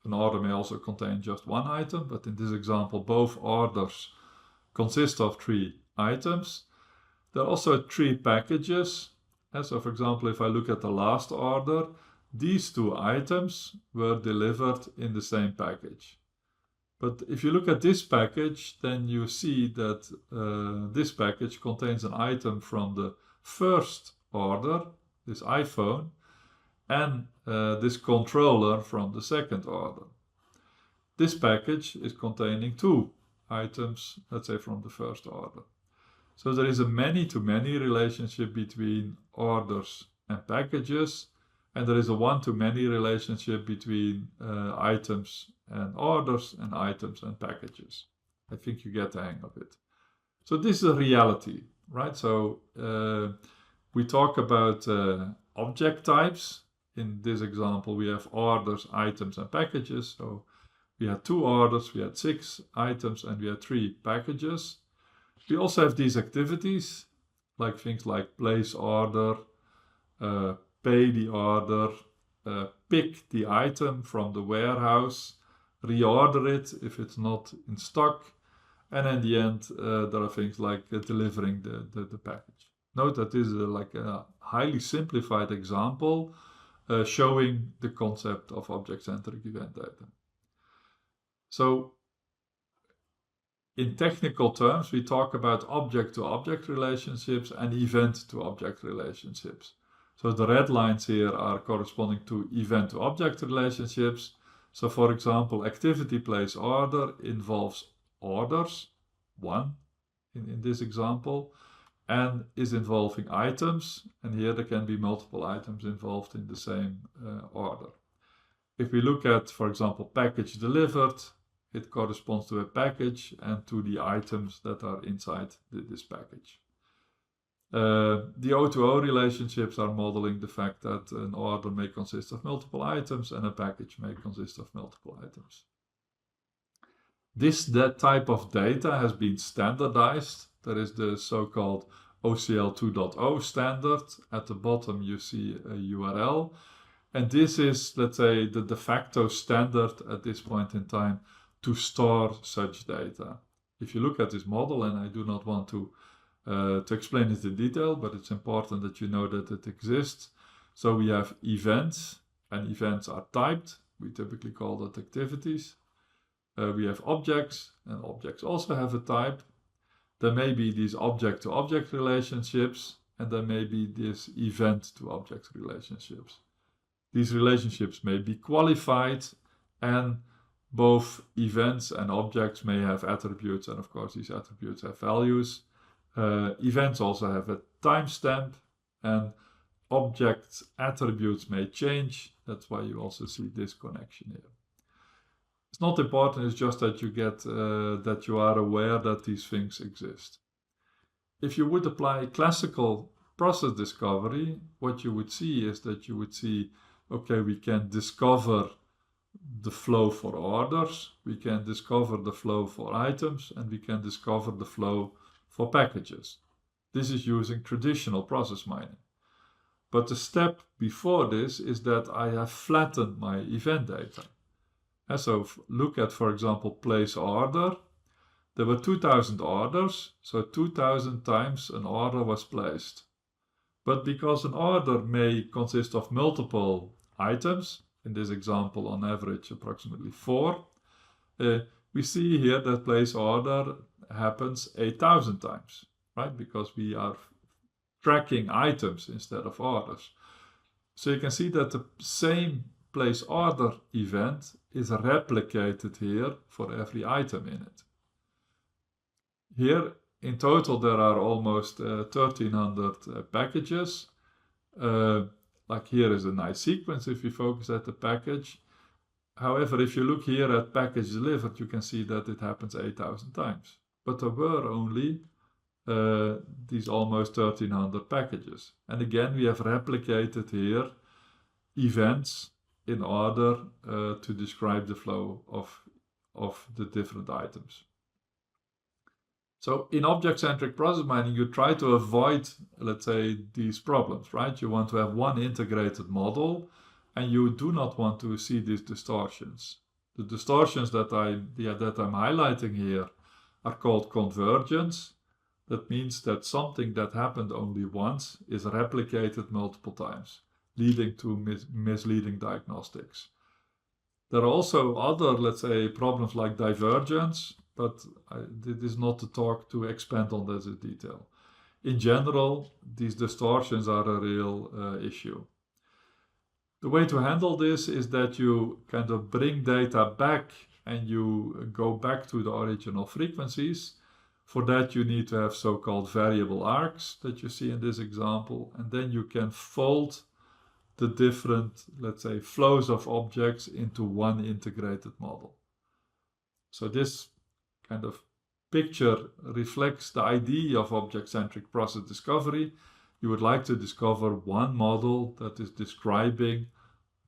An order may also contain just one item, but in this example, both orders consist of 3 items. There are also 3 packages. And so, for example, if I look at the last order, these 2 items were delivered in the same package. But if you look at this package, then you see that this package contains an item from the first order, this iPhone, and this controller from the second order. This package is containing 2 items, let's say, from the first order. So there is a many-to-many relationship between orders and packages, and there is a one-to-many relationship between items and orders and items and packages. I think you get the hang of it. So this is a reality, right? So we talk about object types. In this example, we have orders, items, and packages. So We had 2 orders, we had 6 items, and we had 3 packages. We also have these activities, like things like place order, pay the order, pick the item from the warehouse, reorder it if it's not in stock, and in the end, there are things like delivering the package. Note that this is like a highly simplified example showing the concept of object-centric event data. So, in technical terms, we talk about object-to-object relationships and event-to-object relationships. So the red lines here are corresponding to event-to-object relationships. So for example, activity place order involves orders, 1 in this example, and is involving items, and here there can be multiple items involved in the same order. If we look at, for example, package delivered, it corresponds to a package and to the items that are inside this package. The O2O relationships are modeling the fact that an order may consist of multiple items and a package may consist of multiple items. That type of data has been standardized. There is the so-called OCL 2.0 standard. At the bottom you see a URL. And this is, let's say, the de facto standard at this point in time to store such data. If you look at this model, and I do not want to explain it in detail, but it's important that you know that it exists. So we have events, and events are typed. We typically call that activities. We have objects, and objects also have a type. There may be these object-to-object relationships, and there may be these event-to-object relationships. These relationships may be qualified, and both events and objects may have attributes, and of course these attributes have values. Events also have a timestamp, and object attributes may change. That's why you also see this connection here. It's not important, it's just that you get that you are aware that these things exist. If you would apply classical process discovery, what you would see is that you would see, okay, we can discover the flow for orders, we can discover the flow for items, and we can discover the flow for packages. This is using traditional process mining. But the step before this is that I have flattened my event data. And so look at, for example, place order. There were 2000 orders, so 2000 times an order was placed. But because an order may consist of multiple items, in this example on average approximately 4, we see here that place order happens 8,000 times, right? Because we are tracking items instead of orders. So you can see that the same place order event is replicated here for every item in it. Here in total there are almost 1300 packages. Like here is a nice sequence if you focus at the package. However, if you look here at package delivered, you can see that it happens 8,000 times. But there were only these almost 1300 packages. And again, we have replicated here events in order to describe the flow of the different items. So in object-centric process mining, you try to avoid, let's say, these problems, right? You want to have one integrated model, and you do not want to see these distortions. The distortions that I'm highlighting here are called convergence. That means that something that happened only once is replicated multiple times, leading to misleading diagnostics. There are also other, let's say, problems like divergence, but it is not the talk to expand on this in detail. In general, these distortions are a real issue. The way to handle this is that you kind of bring data back and you go back to the original frequencies. For that, you need to have so-called variable arcs that you see in this example, and then you can fold the different, let's say, flows of objects into one integrated model. So this kind of picture reflects the idea of object-centric process discovery. You would like to discover one model that is describing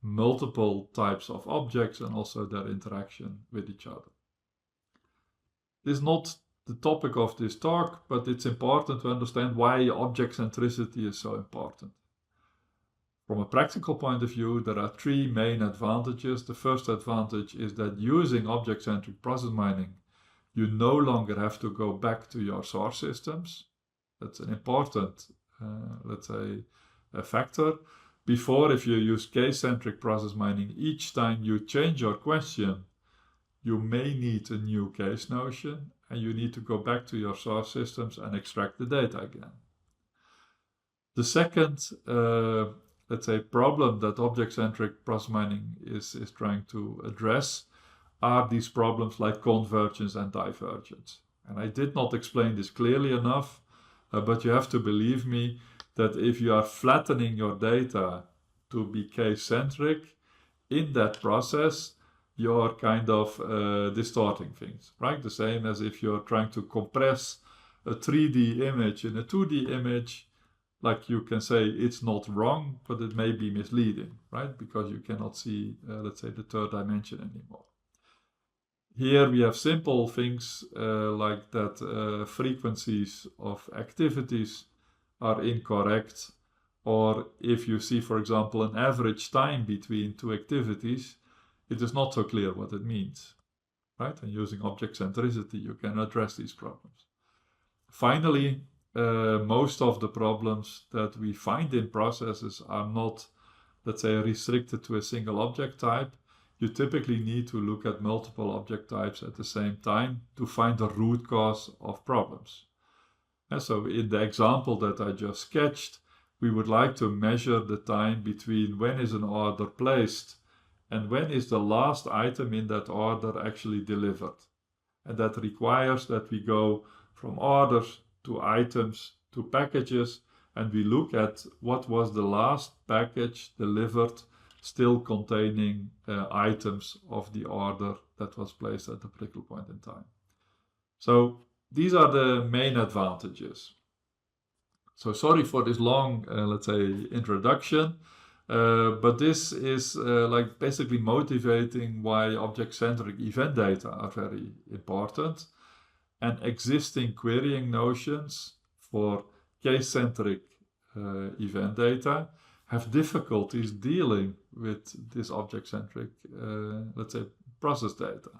multiple types of objects and also their interaction with each other. This is not the topic of this talk, but it's important to understand why object centricity is so important. From a practical point of view, there are three main advantages. The first advantage is that using object-centric process mining, you no longer have to go back to your source systems. That's an important, let's say, a factor. Before, if you use case-centric process mining, each time you change your question, you may need a new case notion, and you need to go back to your source systems and extract the data again. The second, let's say, problem that object-centric process mining is trying to address are these problems like convergence and divergence. And I did not explain this clearly enough, but you have to believe me that if you are flattening your data to be case-centric, in that process, you're kind of distorting things, right? The same as if you're trying to compress a 3D image in a 2D image, like you can say it's not wrong, but it may be misleading, right? Because you cannot see, let's say, the third dimension anymore. Here we have simple things like that frequencies of activities are incorrect, or if you see, for example, an average time between two activities, it is not so clear what it means, right? And using object centricity, you can address these problems. Finally, most of the problems that we find in processes are not, let's say, restricted to a single object type. You typically need to look at multiple object types at the same time to find the root cause of problems. And so in the example that I just sketched, we would like to measure the time between when is an order placed and when is the last item in that order actually delivered. And that requires that we go from orders to items to packages, and we look at what was the last package delivered still containing items of the order that was placed at a particular point in time. So these are the main advantages. So sorry for this long, let's say, introduction. But this is like basically motivating why object-centric event data are very important, and existing querying notions for case-centric event data have difficulties dealing with this object-centric, let's say, process data.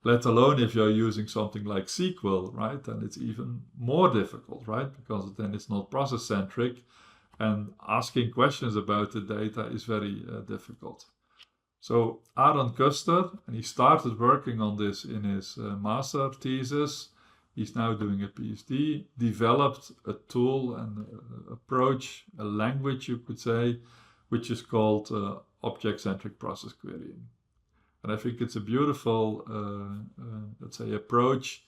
Let alone if you're using something like SQL, right? And it's even more difficult, right? Because then it's not process-centric, and asking questions about the data is very difficult. So Aaron Kuster, and he started working on this in his master thesis, he's now doing a PhD, developed a tool and approach, a language you could say, which is called object-centric process querying. And I think it's a beautiful, let's say, approach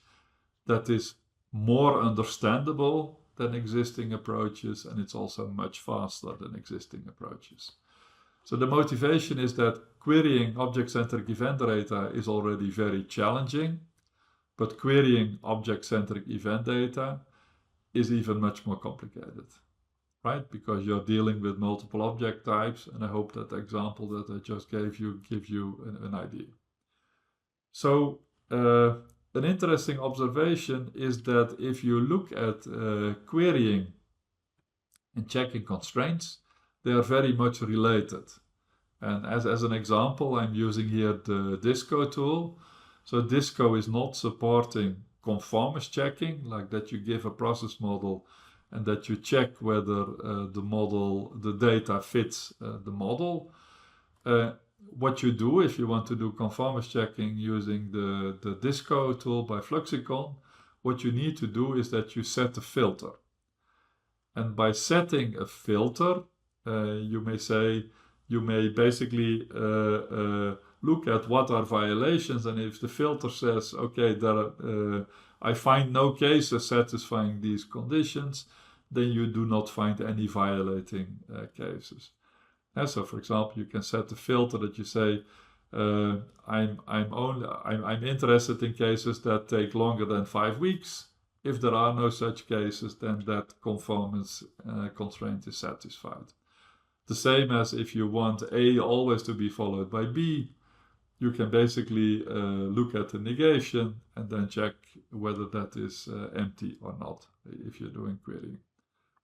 that is more understandable than existing approaches, and it's also much faster than existing approaches. So the motivation is that querying object-centric event data is already very challenging, but querying object-centric event data is even much more complicated, right? Because you're dealing with multiple object types, and I hope that the example that I just gave you gives you an idea. So an interesting observation is that if you look at querying and checking constraints, they are very much related. And as an example, I'm using here the Disco tool. So Disco is not supporting conformance checking, like that you give a process model and that you check whether the data fits the model. What you do if you want to do conformance checking using the Disco tool by Fluxicon, what you need to do is that you set a filter. And by setting a filter, you may basically look at what are violations, and if the filter says, okay, I find no cases satisfying these conditions, then you do not find any violating cases. And so, for example, you can set a filter that you say, I'm interested in cases that take longer than 5 weeks. If there are no such cases, then that conformance constraint is satisfied. The same as if you want A always to be followed by B, you can basically look at the negation and then check whether that is empty or not if you're doing querying.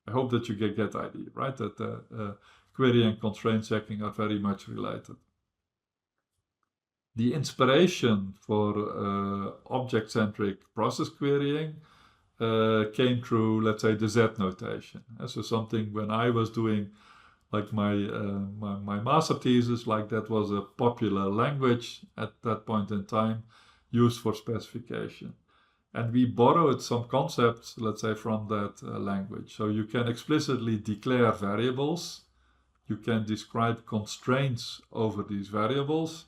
I hope that you get the idea, right? That query and constraint checking are very much related. The inspiration for object-centric process querying came through, let's say, the Z notation. So something when I was doing like my master thesis, like that was a popular language at that point in time used for specification. And we borrowed some concepts, let's say, from that language. So you can explicitly declare variables, you can describe constraints over these variables,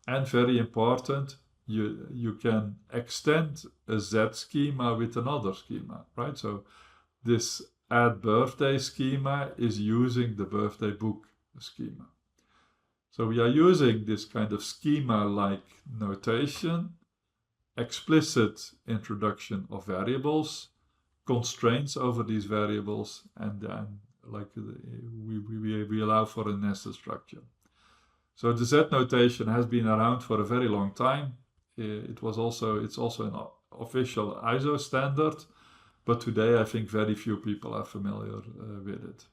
and very important, you can extend a Z schema with another schema, right? So this add birthday schema is using the birthday book schema. So we are using this kind of schema-like notation, explicit introduction of variables, constraints over these variables, and then like we allow for a nested structure. So the Z notation has been around for a very long time. It's also an official ISO standard, but today I think very few people are familiar with it.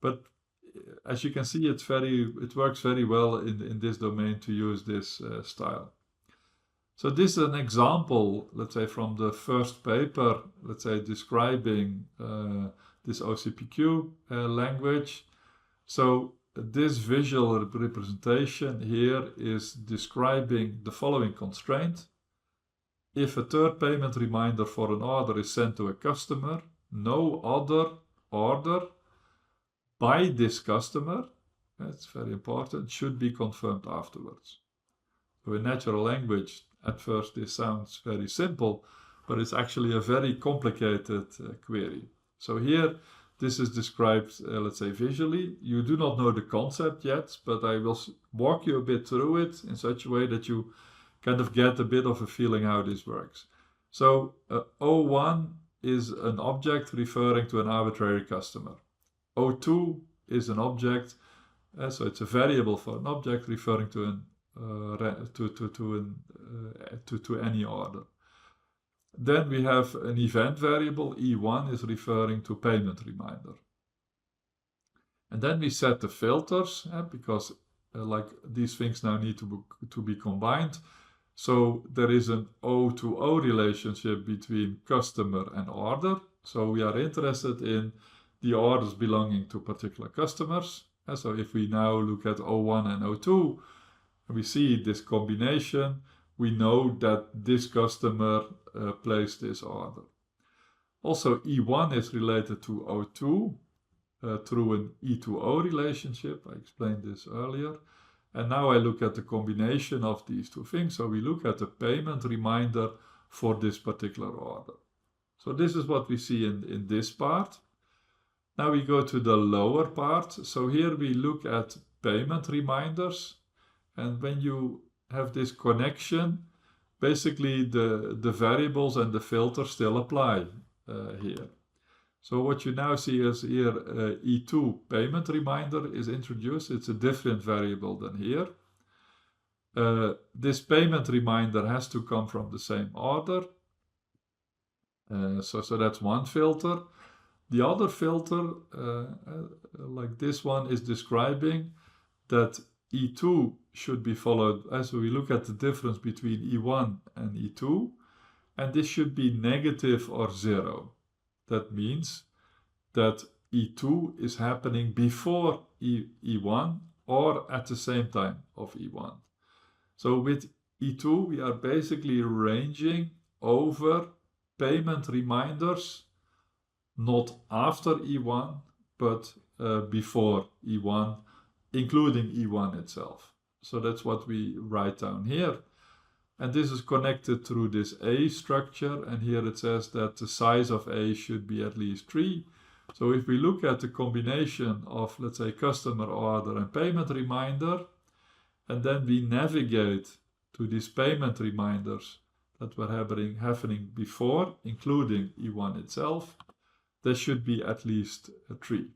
But as you can see, it works very well in this domain to use this style. So this is an example, let's say, from the first paper, let's say, describing this OCPQ language. So this visual representation here is describing the following constraint. If a third payment reminder for an order is sent to a customer, no other order by this customer, that's very important, should be confirmed afterwards. So in natural language, at first this sounds very simple, but it's actually a very complicated query. So here, this is described, let's say, visually. You do not know the concept yet, but I will walk you a bit through it in such a way that you kind of get a bit of a feeling how this works. So O1 is an object referring to an arbitrary customer. O2 is an object, so it's a variable for an object referring to any order. Then we have an event variable, E1 is referring to payment reminder. And then we set the filters, because like these things now need to be combined. So there is an O to O relationship between customer and order. So we are interested in the orders belonging to particular customers. And so if we now look at O1 and O2, we see this combination, we know that this customer placed this order. Also, E1 is related to O2 through an E2O relationship. I explained this earlier. And now I look at the combination of these two things. So we look at the payment reminder for this particular order. So this is what we see in this part. Now we go to the lower part. So here we look at payment reminders. And when you have this connection, basically the variables and the filters still apply here. So what you now see is here E2 payment reminder is introduced. It's a different variable than here. This payment reminder has to come from the same order. So that's one filter. The other filter, like this one, is describing that E2 should be followed. So we look at the difference between E1 and E2, and this should be negative or 0. That means that E2 is happening before E1 or at the same time of E1. So with E2, we are basically ranging over payment reminders, not after E1, but before E1, including E1 itself. So that's what we write down here. And this is connected through this A structure. And here it says that the size of A should be at least 3. So if we look at the combination of, let's say, customer order and payment reminder, and then we navigate to these payment reminders that were happening before, including E1 itself, there should be at least 3.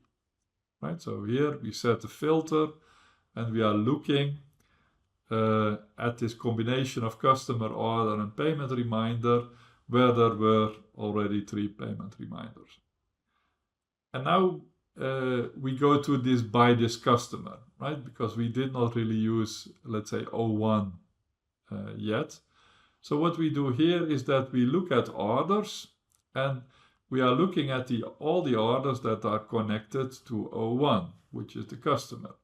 right? So here we set a filter and we are looking at this combination of customer order and payment reminder where there were already 3 payment reminders. And now we go to this by this customer, right? Because we did not really use, let's say, O1 yet. So what we do here is that we look at orders and we are looking at all the orders that are connected to O1, which is the customer.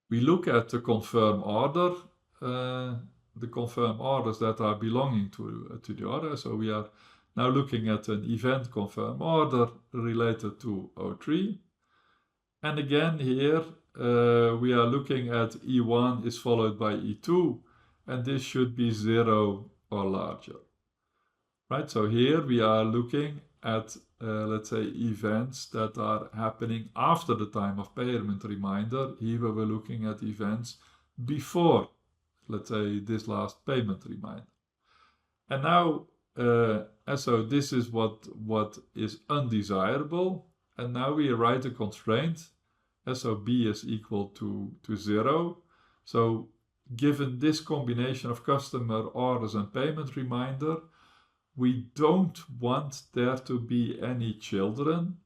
We look at the confirm order, the confirm orders that are belonging to the order. So we are now looking at an event confirm order related to O3. And again here we are looking at E1 is followed by E2, and this should be 0 or larger. Right, so here we are looking at, let's say, events that are happening after the time of payment reminder. Here we were looking at events before, let's say, this last payment reminder. And now, so this is what is undesirable. And now we write a constraint, so b is equal to 0. So given this combination of customer orders and payment reminder, we don't want there to be any children,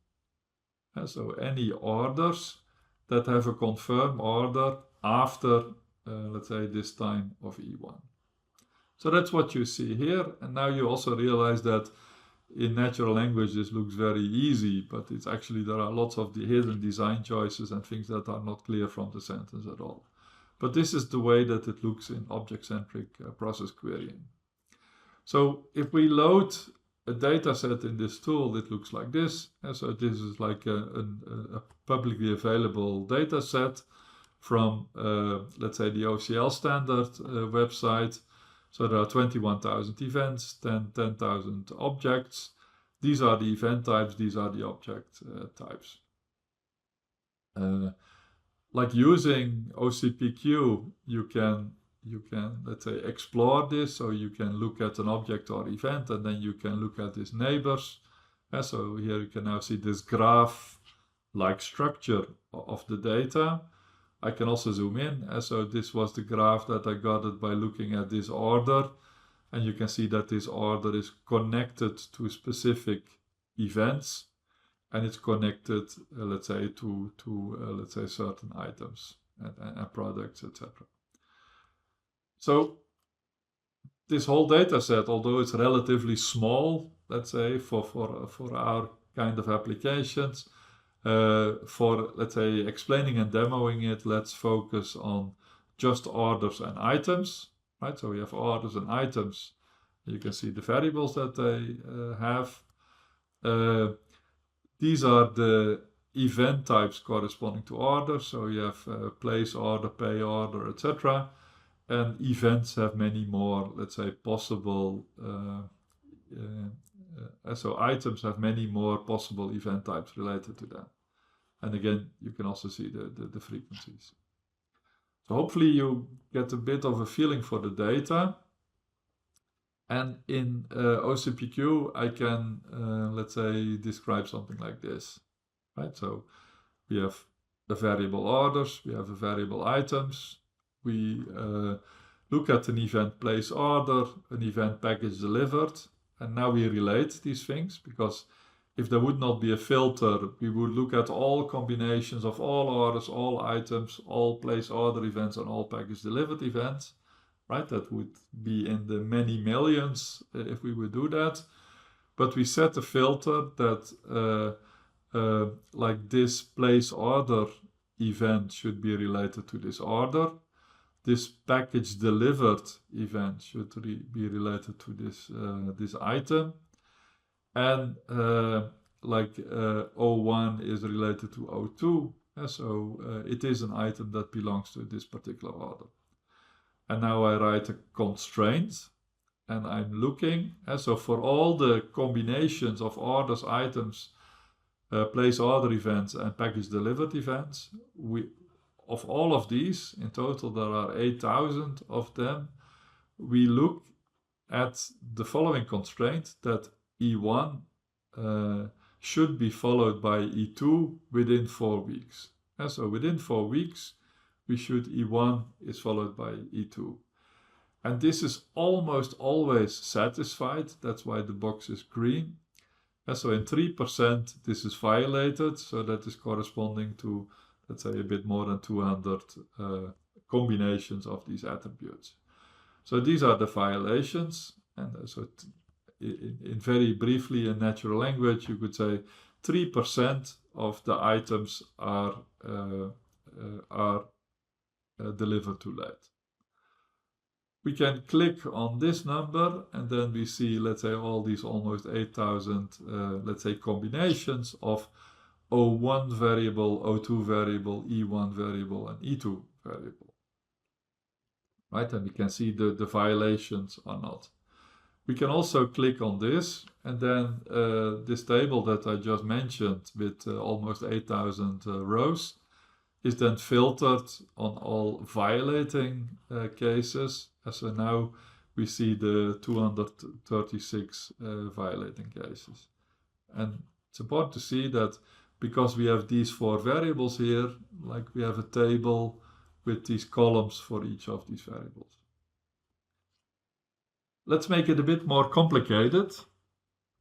so any orders that have a confirm order after, let's say, this time of E1. So that's what you see here. And now you also realize that in natural language this looks very easy, but it's actually there are lots of the hidden design choices and things that are not clear from the sentence at all. But this is the way that it looks in object-centric process querying. So if we load a data set in this tool, it looks like this. And so this is like a publicly available data set from, let's say, the OCL standard website. So there are 21,000 events, 10,000 objects. These are the event types, these are the object types. Like using OCPQ, you can, let's say, explore this. So you can look at an object or event, and then you can look at its neighbors. And so here you can now see this graph-like structure of the data. I can also zoom in. And so this was the graph that I got it by looking at this order. And you can see that this order is connected to specific events. And it's connected, let's say, to let's say, certain items and products, etc. So this whole data set, although it's relatively small, let's say, for our kind of applications, for, let's say, explaining and demoing it, let's focus on just orders and items, right? So we have orders and items. You can see the variables that they have. These are the event types corresponding to orders. So you have place order, pay order, etc. And events have many more, let's say, possible, so items have many more possible event types related to them. And again, you can also see the frequencies. So hopefully you get a bit of a feeling for the data. And in OCPQ, I can, let's say, describe something like this, right? So we have a variable orders, we have a variable items. We look at an event place order, an event package delivered, and now we relate these things, because if there would not be a filter, we would look at all combinations of all orders, all items, all place order events, and all package delivered events, right? That would be in the many millions if we would do that. But we set a filter that like this place order event should be related to this order. This package delivered event should be related to this item. And like O1 is related to O2. So it is an item that belongs to this particular order. And now I write a constraint, and I'm looking. So for all the combinations of orders, items, place order events, and package delivered events, of all of these, in total there are 8,000 of them, we look at the following constraint, that E1 should be followed by E2 within 4 weeks. And so within 4 weeks, we should E1 is followed by E2. And this is almost always satisfied. That's why the box is green. And so in 3%, this is violated. So that is corresponding to, let's say, a bit more than 200 combinations of these attributes. So these are the violations. And so in very briefly in natural language, you could say 3% of the items are delivered too late. We can click on this number and then we see, let's say, all these almost 8,000, let's say, combinations of O1 variable, O2 variable, E1 variable, and E2 variable. Right, and we can see the violations or not. We can also click on this, and then this table that I just mentioned with almost 8,000 rows is then filtered on all violating cases. So now we see the 236 violating cases. And it's important to see that because we have these 4 variables here, like we have a table with these columns for each of these variables. Let's make it a bit more complicated,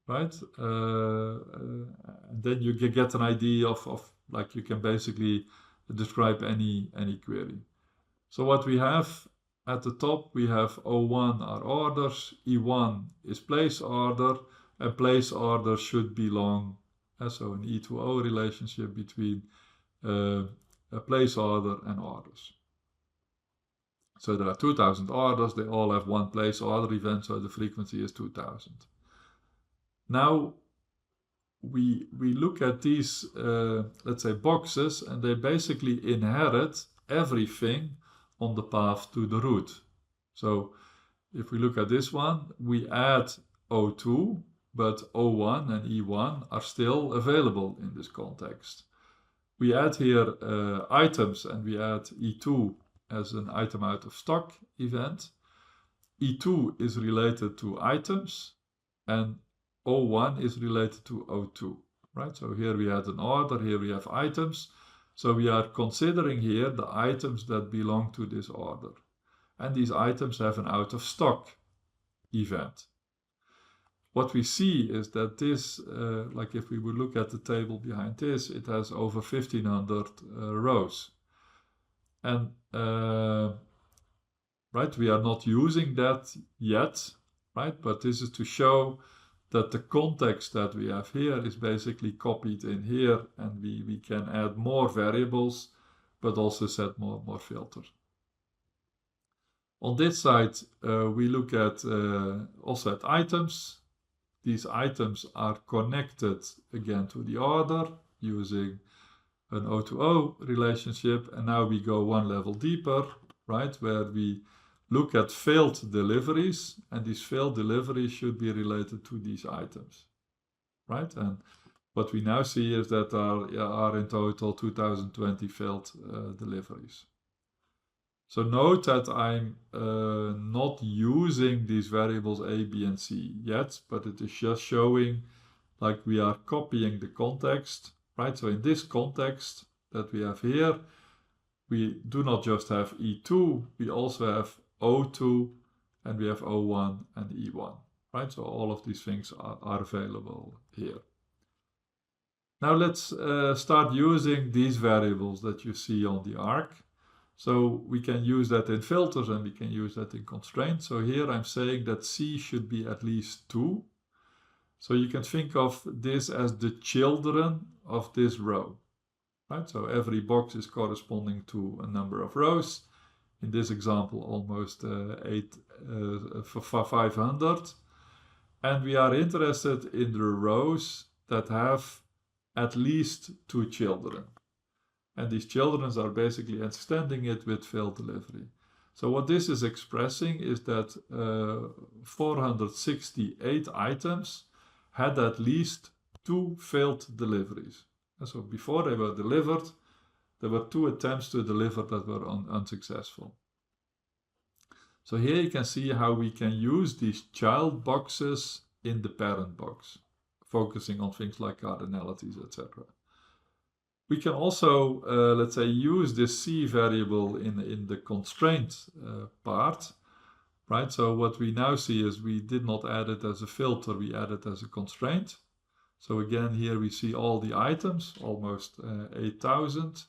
right? And then you get an idea of like you can basically describe any query. So what we have at the top, we have O1 are orders, E1 is place order, and place order should belong, so an E2O relationship between a place order and orders. So there are 2,000 orders, they all have one place order event, so the frequency is 2,000. Now we look at these, let's say, boxes, and they basically inherit everything on the path to the root. So if we look at this one, we add O2, but O1 and E1 are still available in this context. We add here items, and we add E2 as an item out of stock event. E2 is related to items, and O1 is related to O2, right? So here we had an order, here we have items. So we are considering here the items that belong to this order. And these items have an out of stock event. What we see is that this, like if we would look at the table behind this, it has over 1,500 rows. And right, we are not using that yet, right? But this is to show that the context that we have here is basically copied in here, and we can add more variables, but also set more filters. On this side, we look at also at items. These items are connected again to the order using an O2O relationship, and now we go one level deeper, right, where we look at failed deliveries, and these failed deliveries should be related to these items, right? And what we now see is that there are in total 2020 failed deliveries. So note that I'm not using these variables A, B, and C yet, but it is just showing like we are copying the context, right? So in this context that we have here, we do not just have E2, we also have O2, and we have O1 and E1, right? So all of these things are available here. Now let's start using these variables that you see on the arc. So we can use that in filters and we can use that in constraints. So here I'm saying that C should be at least 2. So you can think of this as the children of this row, right? So every box is corresponding to a number of rows. In this example, almost 500. And we are interested in the rows that have at least 2 children. And these children are basically extending it with failed delivery. So what this is expressing is that 468 items had at least 2 failed deliveries. And so before they were delivered, there were 2 attempts to deliver that were unsuccessful. So here you can see how we can use these child boxes in the parent box. focusing on things like cardinalities, etc. We can also, let's say, use this C variable in the constraint part, right? So what we now see is we did not add it as a filter, we added it as a constraint. So again, here we see all the items, almost 8,000.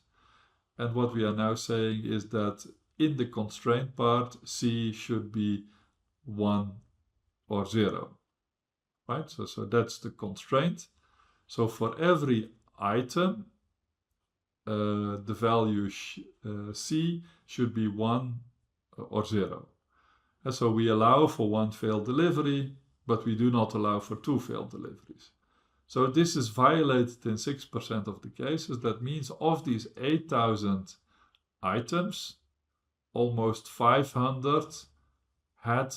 And what we are now saying is that in the constraint part, C should be 1 or 0, right? So that's the constraint. So for every item, the value C should be 1 or 0. And so we allow for 1 failed delivery, but we do not allow for 2 failed deliveries. So this is violated in 6% of the cases. That means of these 8,000 items, almost 500 had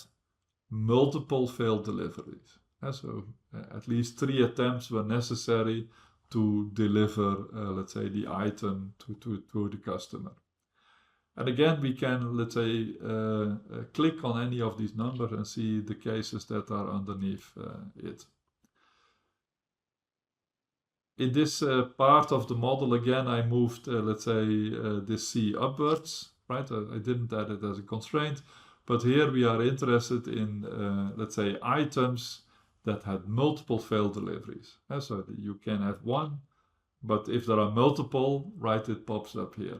multiple failed deliveries. And so at least 3 attempts were necessary to deliver, let's say, the item to the customer. And again, we can, let's say, click on any of these numbers and see the cases that are underneath it. In this part of the model, again, I moved, let's say, this C upwards, right? I didn't add it as a constraint, but here we are interested in, let's say, items that had multiple failed deliveries. So you can have 1, but if there are multiple, right, it pops up here.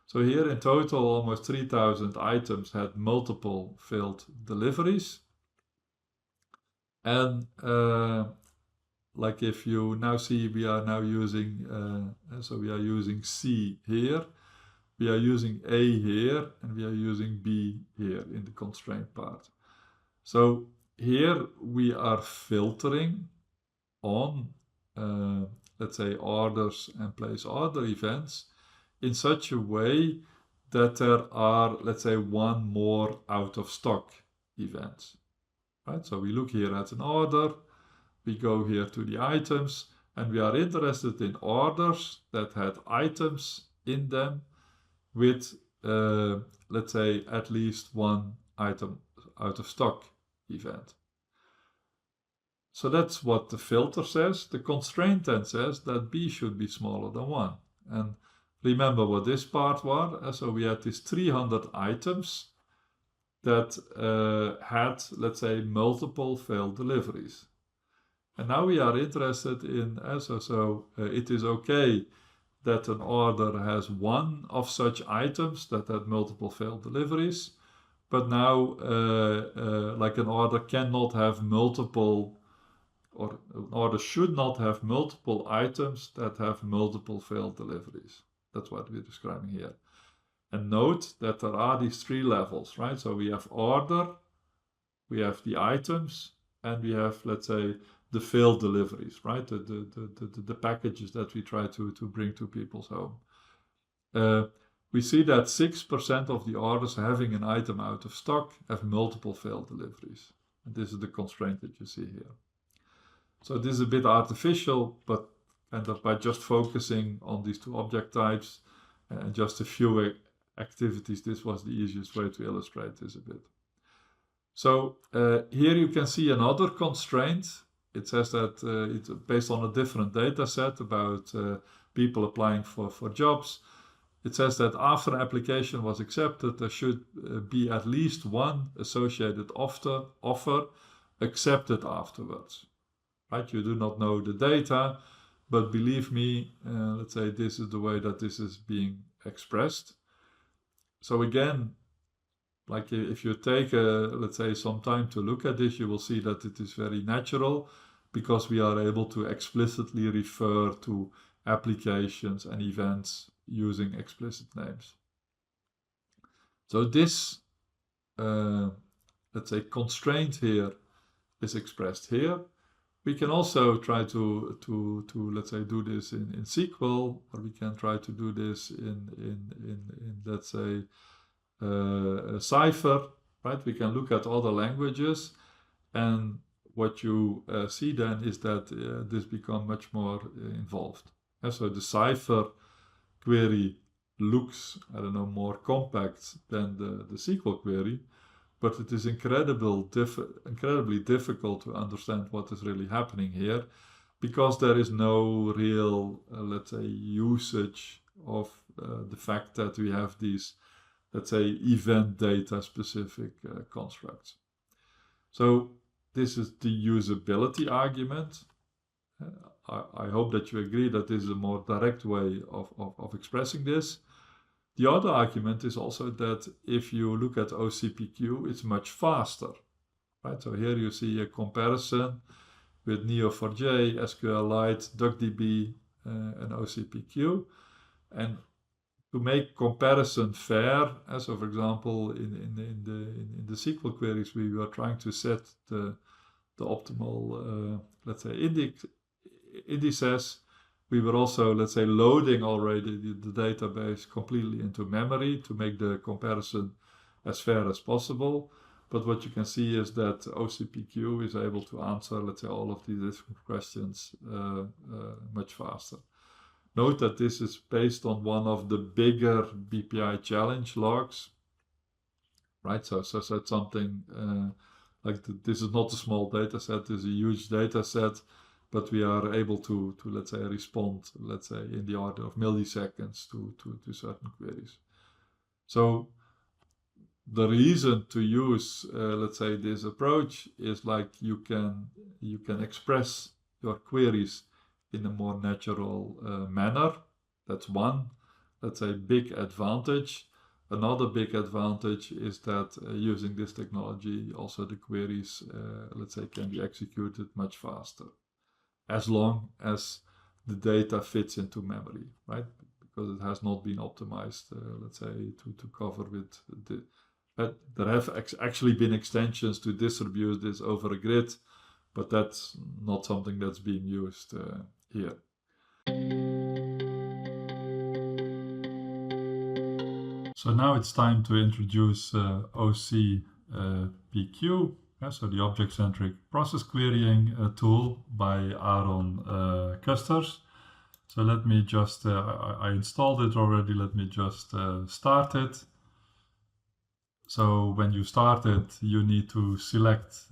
So here in total, almost 3,000 items had multiple failed deliveries. And like if you now see, we are now using, so we are using C here, we are using A here, and we are using B here in the constraint part. So here we are filtering on, let's say, orders and place order events in such a way that there are, let's say, 1 more out of stock events, right? So we look here at an order, we go here to the items, and we are interested in orders that had items in them with, let's say, at least 1 item out of stock event. So that's what the filter says. The constraint then says that B should be smaller than 1. And remember what this part was. So we had these 300 items that had, let's say, multiple failed deliveries. And now we are interested in, it is okay that an order has 1 of such items that had multiple failed deliveries, but now like an order cannot have multiple, or an order should not have multiple items that have multiple failed deliveries. That's what we're describing here. And note that there are these 3 levels, right? So we have order, we have the items, and we have, let's say, the failed deliveries, right? The packages that we try to bring to people's home. We see that 6% of the orders having an item out of stock have multiple failed deliveries. And this is the constraint that you see here. So this is a bit artificial, but kind of by just focusing on these 2 object types and just a few activities, this was the easiest way to illustrate this a bit. So here you can see another constraint. It says that it's based on a different data set about people applying for jobs. It says that after an application was accepted, there should be at least 1 associated offer accepted afterwards. Right? You do not know the data, but believe me, let's say this is the way that this is being expressed. So again, like if you take, let's say, some time to look at this, you will see that it is very natural because we are able to explicitly refer to applications and events using explicit names. So this, let's say, constraint here is expressed here. We can also try to let's say, do this in SQL, or we can try to do this in let's say, Cypher, right? We can look at other languages, and what you see then is that this becomes much more involved. And so the Cypher query looks, I don't know, more compact than the SQL query, but it is incredibly difficult to understand what is really happening here. because there is no real, let's say, usage of the fact that we have these, let's say, event data specific constructs. So this is the usability argument. I hope that you agree that this is a more direct way of expressing this. The other argument is also that if you look at OCPQ, it's much faster, right? So here you see a comparison with Neo4j, SQLite, DuckDB, and OCPQ. And to make comparison fair, so for example, in the SQL queries, we were trying to set the optimal, let's say, indices. We were also, let's say, loading already the database completely into memory to make the comparison as fair as possible. But what you can see is that OCPQ is able to answer, let's say, all of these different questions much faster. Note that this is based on one of the bigger BPI challenge logs, right? So it's something like this is not a small data set, this is a huge data set, but we are able to let's say, respond, let's say, in the order of milliseconds to certain queries. So the reason to use, let's say, this approach is like you can express your queries in a more natural manner. That's one, let's say, big advantage. Another big advantage is that using this technology, also the queries, let's say, can be executed much faster, as long as the data fits into memory, right? Because it has not been optimized, let's say, to cover with the. There have actually been extensions to distribute this over a grid, but that's not something that's being used here. So now it's time to introduce OCPQ, so the Object-Centric Process Querying tool by Aaron Kusters. So let me just, I installed it already, let me just start it. So when you start it, you need to select,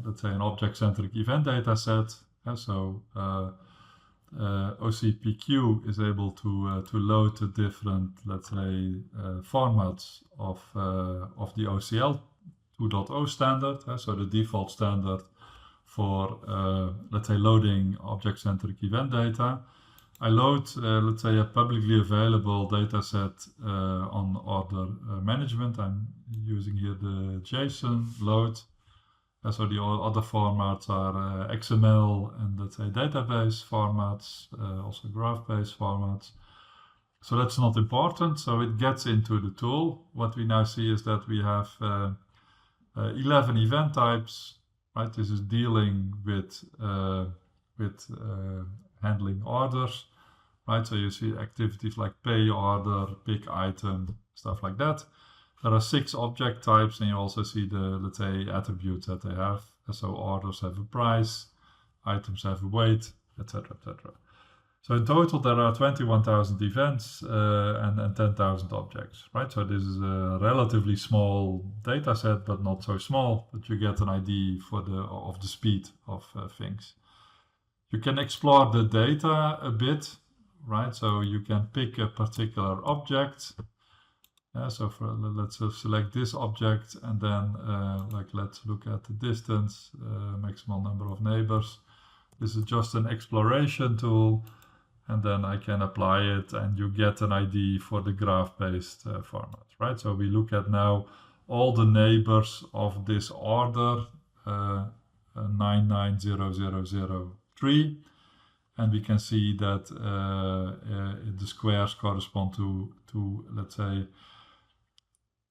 let's say, an object-centric event data set. So OCPQ is able to load the different, let's say, formats of the OCL 2.0 standard. So the default standard for, let's say, loading object-centric event data. I load, let's say, a publicly available dataset on order management. I'm using here the JSON load. So the other formats are XML and, let's say, database formats, also graph-based formats. So that's not important. So it gets into the tool. What we now see is that we have 11 event types, right? This is dealing with handling orders, right? So you see activities like pay order, pick item, stuff like that. There are 6 object types, and you also see the, let's say, attributes that they have. So orders have a price, items have a weight, etc., etc. So in total, there are 21,000 events and 10,000 objects, right? So this is a relatively small data set, but not so small that you get an idea of the speed of things. You can explore the data a bit, right? So you can pick a particular object. So let's select this object, and then let's look at the distance, maximal number of neighbors. This is just an exploration tool, and then I can apply it, and you get an ID for the graph-based format, right? So we look at now all the neighbors of this order 990003, and we can see that the squares correspond to let's say,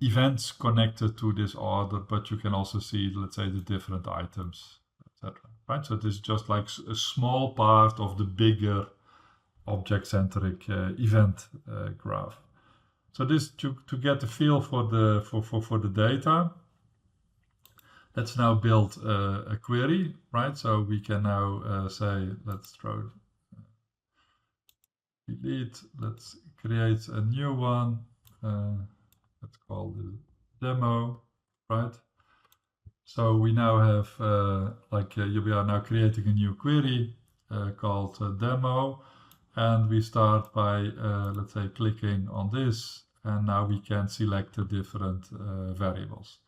events connected to this order, but you can also see, let's say, the different items, etc. Right? So this is just like a small part of the bigger object-centric event graph. So this to get a feel for the data. Let's now build a query, right? So we can now say, let's throw delete. Let's create a new one. Let's call this demo, right? So we now have, we are now creating a new query. called demo, and we start by let's say clicking on this, and now we can select the different variables.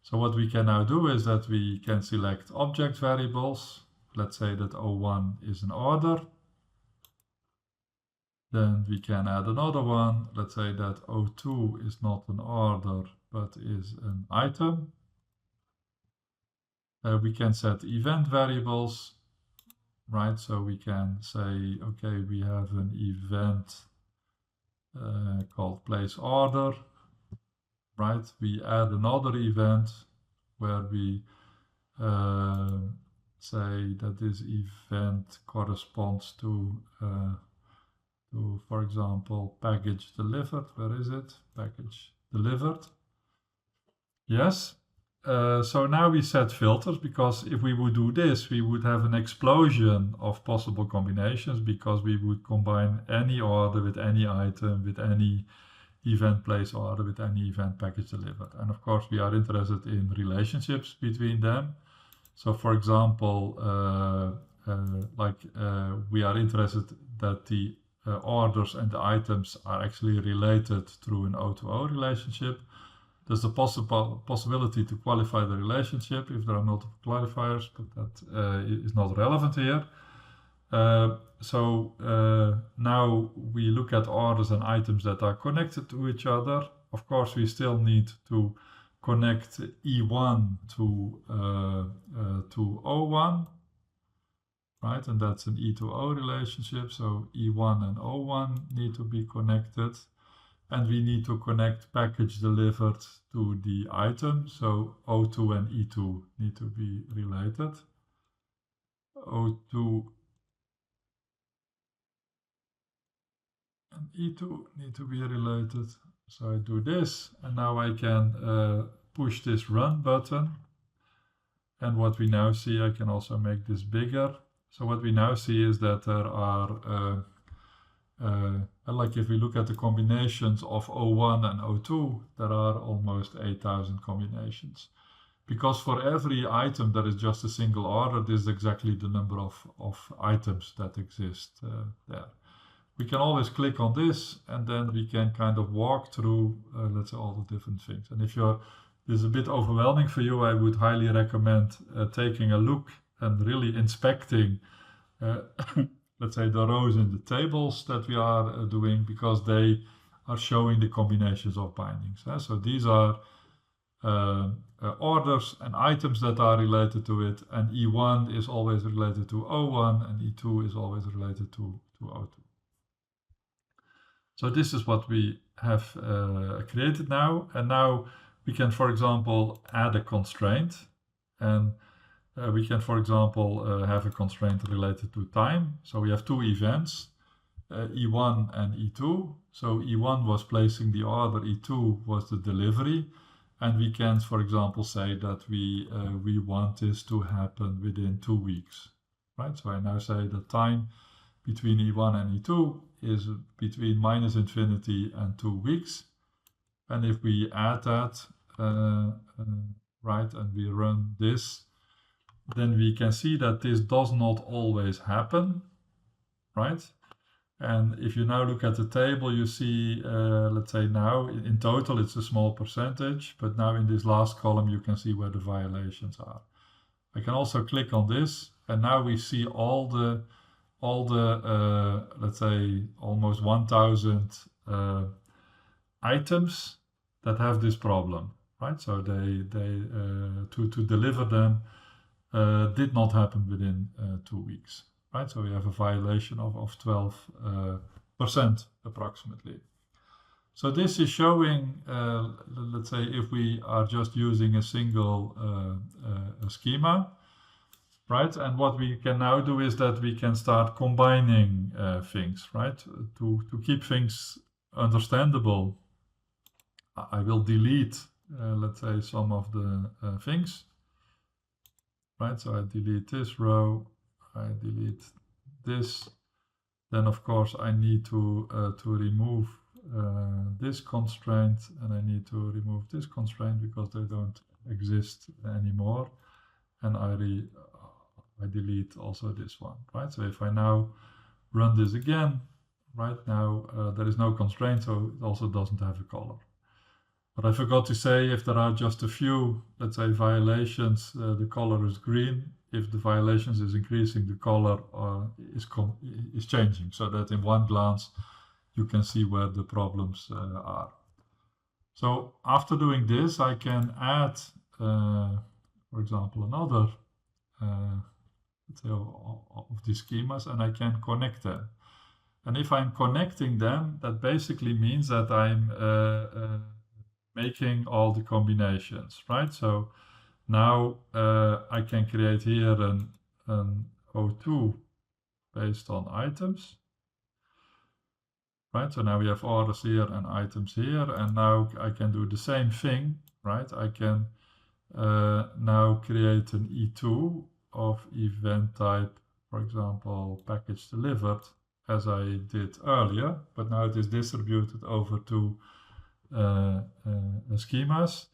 So what we can now do is that we can select object variables. Let's say that O1 is an order. Then we can add another one. Let's say that O2 is not an order, but is an item. We can set event variables, right? So we can say, okay, we have an event called place order, right? We add another event where we say that this event corresponds to, for example, package delivered. Where is it? Package delivered. Yes. So now we set filters, because if we would do this, we would have an explosion of possible combinations, because we would combine any order with any item, with any event place order, with any event package delivered. And of course, we are interested in relationships between them. So for example, we are interested that the orders and the items are actually related through an O2O relationship. There's a possibility to qualify the relationship if there are multiple qualifiers, but that is not relevant here. Now we look at orders and items that are connected to each other. Of course, we still need to connect E1 to O1, right? And that's an E2O relationship. So E1 and O1 need to be connected. And we need to connect package delivered to the item. So O2 and E2 need to be related. O2 and E2 need to be related. So I do this, and now I can push this run button. And what we now see, I can also make this bigger. So what we now see is that there are like if we look at the combinations of O1 and O2, there are almost 8,000 combinations. Because for every item that is just a single order, this is exactly the number of items that exist there. We can always click on this, and then we can kind of walk through, let's say, all the different things. And if this is a bit overwhelming for you, I would highly recommend taking a look and really inspecting let's say the rows in the tables that we are doing, because they are showing the combinations of bindings. So these are orders and items that are related to it, and E1 is always related to O1, and E2 is always related to O2. So this is what we have created now, and now we can, for example, add a constraint, and we can, for example, have a constraint related to time. So we have two events, E1 and E2. So E1 was placing the order, E2 was the delivery. And we can, for example, say that we want this to happen within 2 weeks, right? So I now say the time between E1 and E2 is between -infinity and 2 weeks. And if we add that, right, and we run this, then we can see that this does not always happen, right? And if you now look at the table, you see, let's say now in total it's a small percentage, but now in this last column you can see where the violations are. I can also click on this, and now we see all the let's say almost 1,000 items that have this problem, right? So they to deliver them did not happen within 2 weeks, right? So we have a violation of 12% approximately. So this is showing, let's say, if we are just using a single schema, right? And what we can now do is that we can start combining things, right? To keep things understandable, I will delete, let's say, some of the things. Right, so I delete this row, I delete this. Then of course I need to remove this constraint, and I need to remove this constraint because they don't exist anymore. And I I delete also this one, right? So if I now run this again, right now there is no constraint, so it also doesn't have a color. But I forgot to say, if there are just a few, let's say, violations, the color is green. If the violations is increasing, the color is changing, so that in one glance you can see where the problems are. So after doing this, I can add, for example, another let's say of these schemas, and I can connect them. And if I'm connecting them, that basically means that I'm making all the combinations, right? So now I can create here an O2 based on items, right? So now we have orders here and items here, and now I can do the same thing, right? I can now create an E2 of event type, for example, package delivered, as I did earlier, but now it is distributed over to schemas.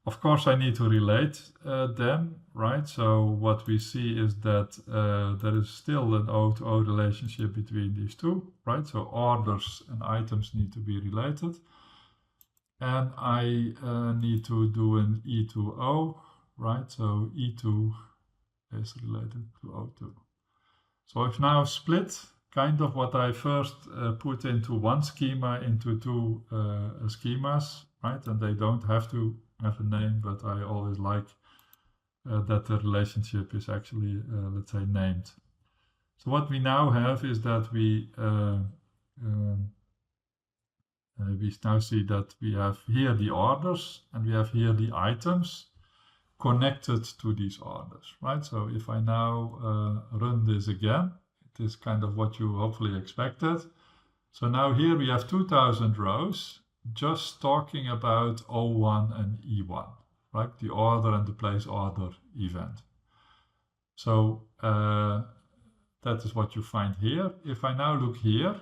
Of course, I need to relate them, right? So what we see is that there is still an O2O relationship between these two, right? So orders and items need to be related. And I need to do an E2O, right? So E2 is related to O2. So I've now split kind of what I first put into one schema into two schemas, right? And they don't have to have a name, but I always like that the relationship is actually, let's say, named. So what we now have is that we now see that we have here the orders and we have here the items connected to these orders, right? So if I now run this again, it is kind of what you hopefully expected. So now here we have 2000 rows just talking about O1 and E1, right? The order and the place order event. So that is what you find here. If I now look here,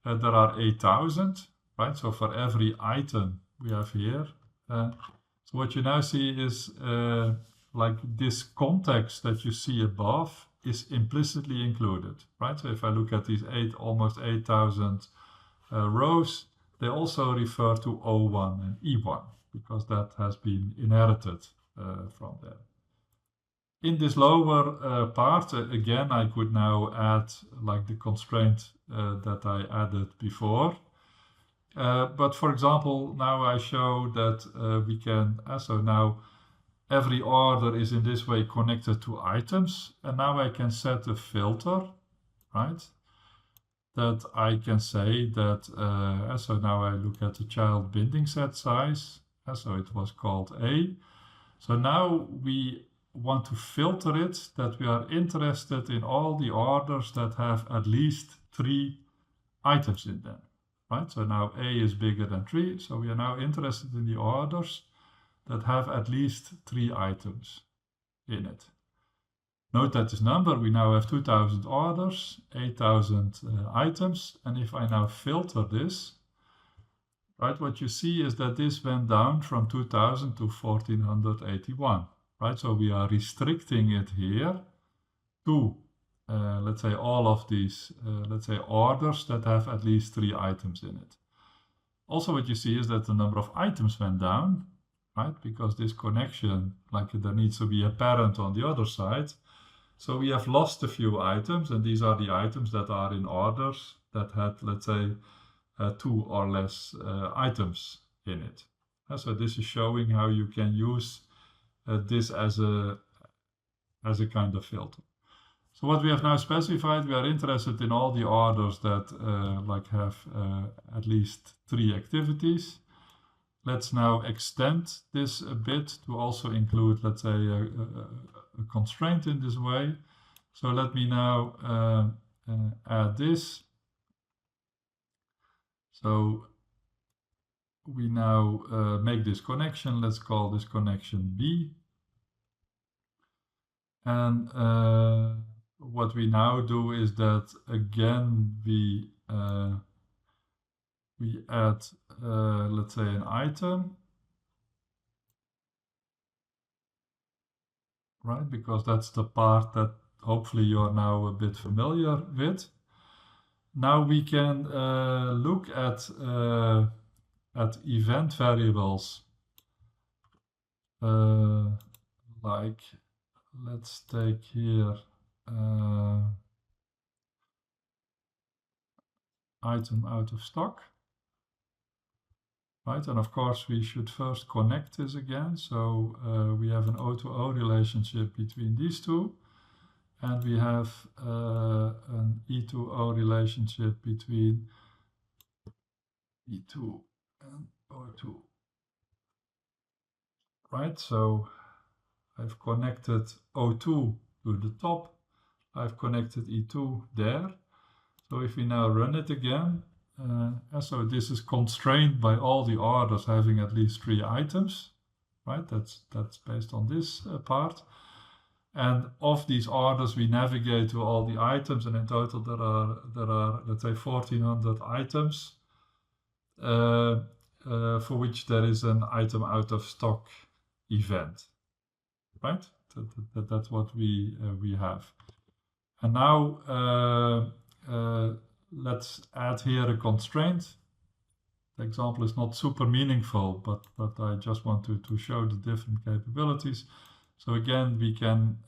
there are 8000, right? So for every item we have here. So what you now see is like this context that you see above is implicitly included, right? So if I look at these almost 8000 rows, they also refer to O1 and E1 because that has been inherited from there. In this lower part, again, I could now add like the constraint that I added before. But for example, now I show that we can, so now every order is in this way connected to items. And now I can set a filter, right? That I can say that, so now I look at the child binding set size. So it was called A. So now we want to filter it that we are interested in all the orders that have at least 3 items in them, right? So now A is bigger than 3, so we are now interested in the orders that have at least 3 items in it. Note that this number, we now have 2000 orders, 8000 items, and if I now filter this, right, what you see is that this went down from 2000 to 1481, right? So we are restricting it here to, let's say, all of these, let's say, orders that have at least 3 items in it. Also, what you see is that the number of items went down, right? Because this connection, like there needs to be a parent on the other side. So we have lost a few items, and these are the items that are in orders that had, let's say, 2 or less items in it. So this is showing how you can use this as a kind of filter. So what we have now specified, we are interested in all the orders that like have at least 3 activities. Let's now extend this a bit to also include, let's say, a constraint in this way. So let me now add this. So we now make this connection. Let's call this connection B. And what we now do is that again we add let's say an item, right? Because that's the part that hopefully you're now a bit familiar with. Now we can look at event variables, like let's take here item out of stock, right? And of course we should first connect this again. So we have an O2O relationship between these two, and we have an E2O relationship between E2 and O2, right? So I've connected O2 to the top, I've connected E2 there. So if we now run it again, so this is constrained by all the orders having at least 3 items, right? That's based on this part. And of these orders, we navigate to all the items, and in total there are let's say 1400 items for which there is an item out of stock event, right? That's what we have. And now let's add here a constraint. The example is not super meaningful, but I just want to show the different capabilities. So again, we can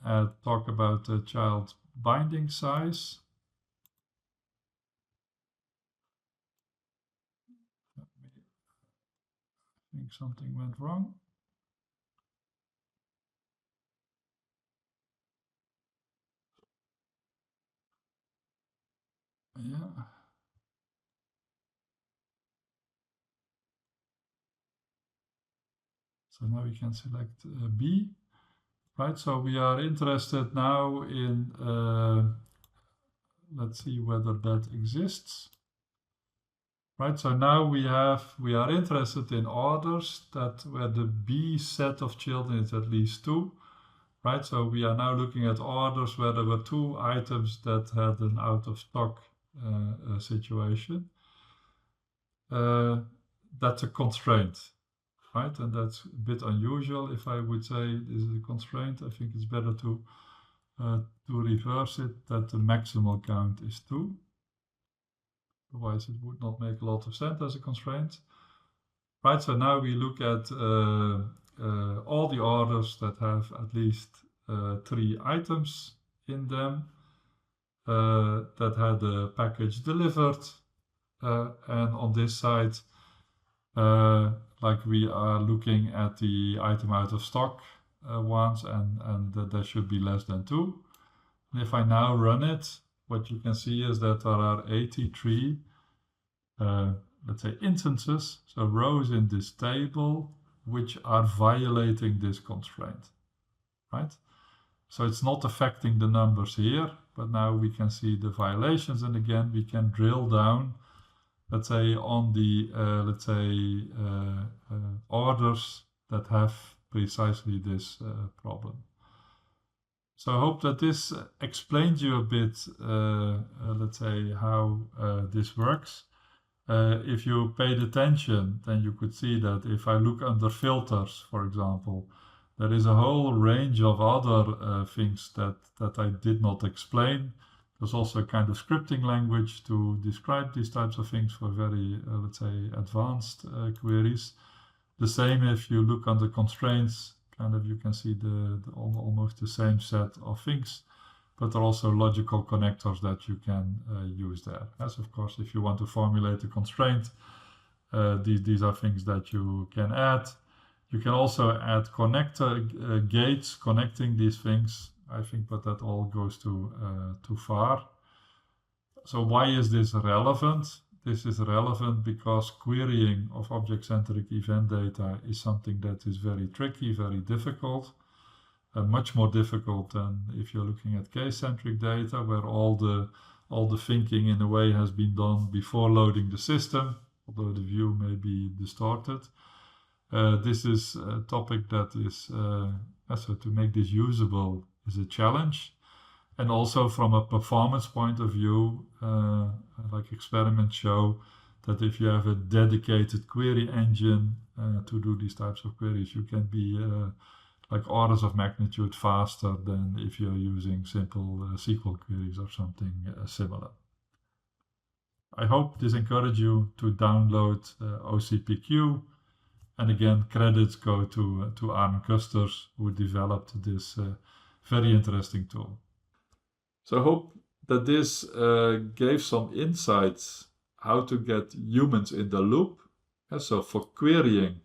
talk about the child binding size. I think something went wrong. Yeah. So now we can select B, right? So we are interested now in, let's see whether that exists. Right, so now we are interested in orders that where the B set of children is at least 2, right? So we are now looking at orders where there were 2 items that had an out of stock situation. That's a constraint, right? And that's a bit unusual. If I would say this is a constraint, I think it's better to reverse it, that the maximal count is 2. Otherwise, it would not make a lot of sense as a constraint. Right, so now we look at all the orders that have at least 3 items in them that had a package delivered. And on this side, like we are looking at the item out of stock ones, and there should be less than 2. And if I now run it, what you can see is that there are 83, let's say, instances, so rows in this table, which are violating this constraint, right? So it's not affecting the numbers here, but now we can see the violations, and again, we can drill down, let's say, on the, orders that have precisely this problem. So I hope that this explains you a bit, let's say, how this works. If you paid attention, then you could see that if I look under filters, for example, there is a whole range of other things that I did not explain. There's also a kind of scripting language to describe these types of things for very, let's say, advanced queries. The same if you look under constraints, kind of you can see the almost the same set of things, but there are also logical connectors that you can use there. As of course, if you want to formulate a constraint, these are things that you can add. You can also add connector gates connecting these things, I think, but that all goes too far. So why is this relevant? This is relevant because querying of object-centric event data is something that is very tricky, very difficult, much more difficult than if you're looking at case-centric data, where all the thinking in a way has been done before loading the system, although the view may be distorted. This is a topic that is, so to make this usable is a challenge. And also from a performance point of view, like experiments show that if you have a dedicated query engine to do these types of queries, you can be, like orders of magnitude faster than if you're using simple SQL queries or something similar. I hope this encouraged you to download OCPQ. And again, credits go to Arne Kusters, who developed this very interesting tool. So I hope that this gave some insights how to get humans in the loop. And so for querying,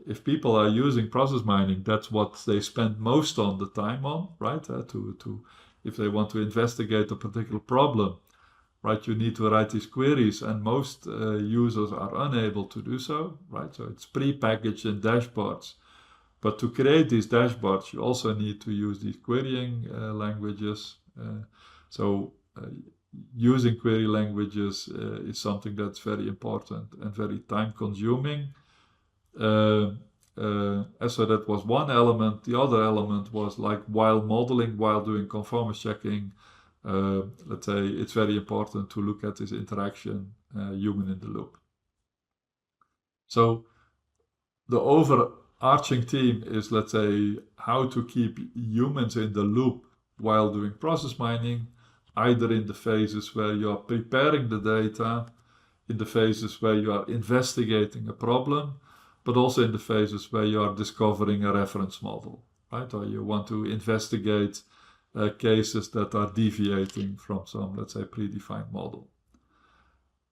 if people are using process mining, that's what they spend most on the time on, right? If they want to investigate a particular problem, right, you need to write these queries, and most users are unable to do so, right? So it's pre-packaged in dashboards. But to create these dashboards, you also need to use these querying languages. Using query languages is something that's very important and very time-consuming. So that was one element. The other element was like while modeling, while doing conformance checking, let's say it's very important to look at this interaction, human in the loop. So the overarching theme is, let's say, how to keep humans in the loop while doing process mining, either in the phases where you are preparing the data, in the phases where you are investigating a problem, but also in the phases where you are discovering a reference model, right? Or you want to investigate cases that are deviating from some, let's say, predefined model.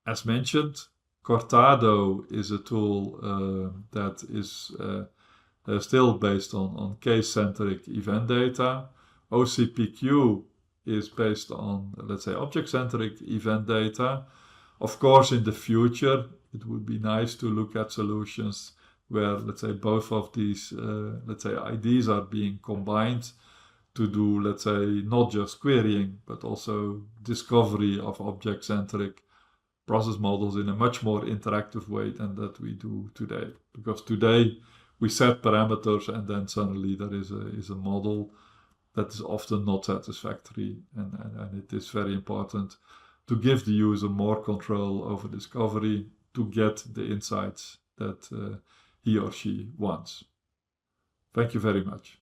As mentioned, Cortado is a tool that is still based on case-centric event data. OCPQ is based on, let's say, object-centric event data. Of course, in the future, it would be nice to look at solutions where, let's say, both of these, let's say, ideas are being combined to do, let's say, not just querying, but also discovery of object-centric process models in a much more interactive way than that we do today. Because today we set parameters and then suddenly there is a model that is often not satisfactory, and it is very important to give the user more control over discovery to get the insights that he or she wants. Thank you very much.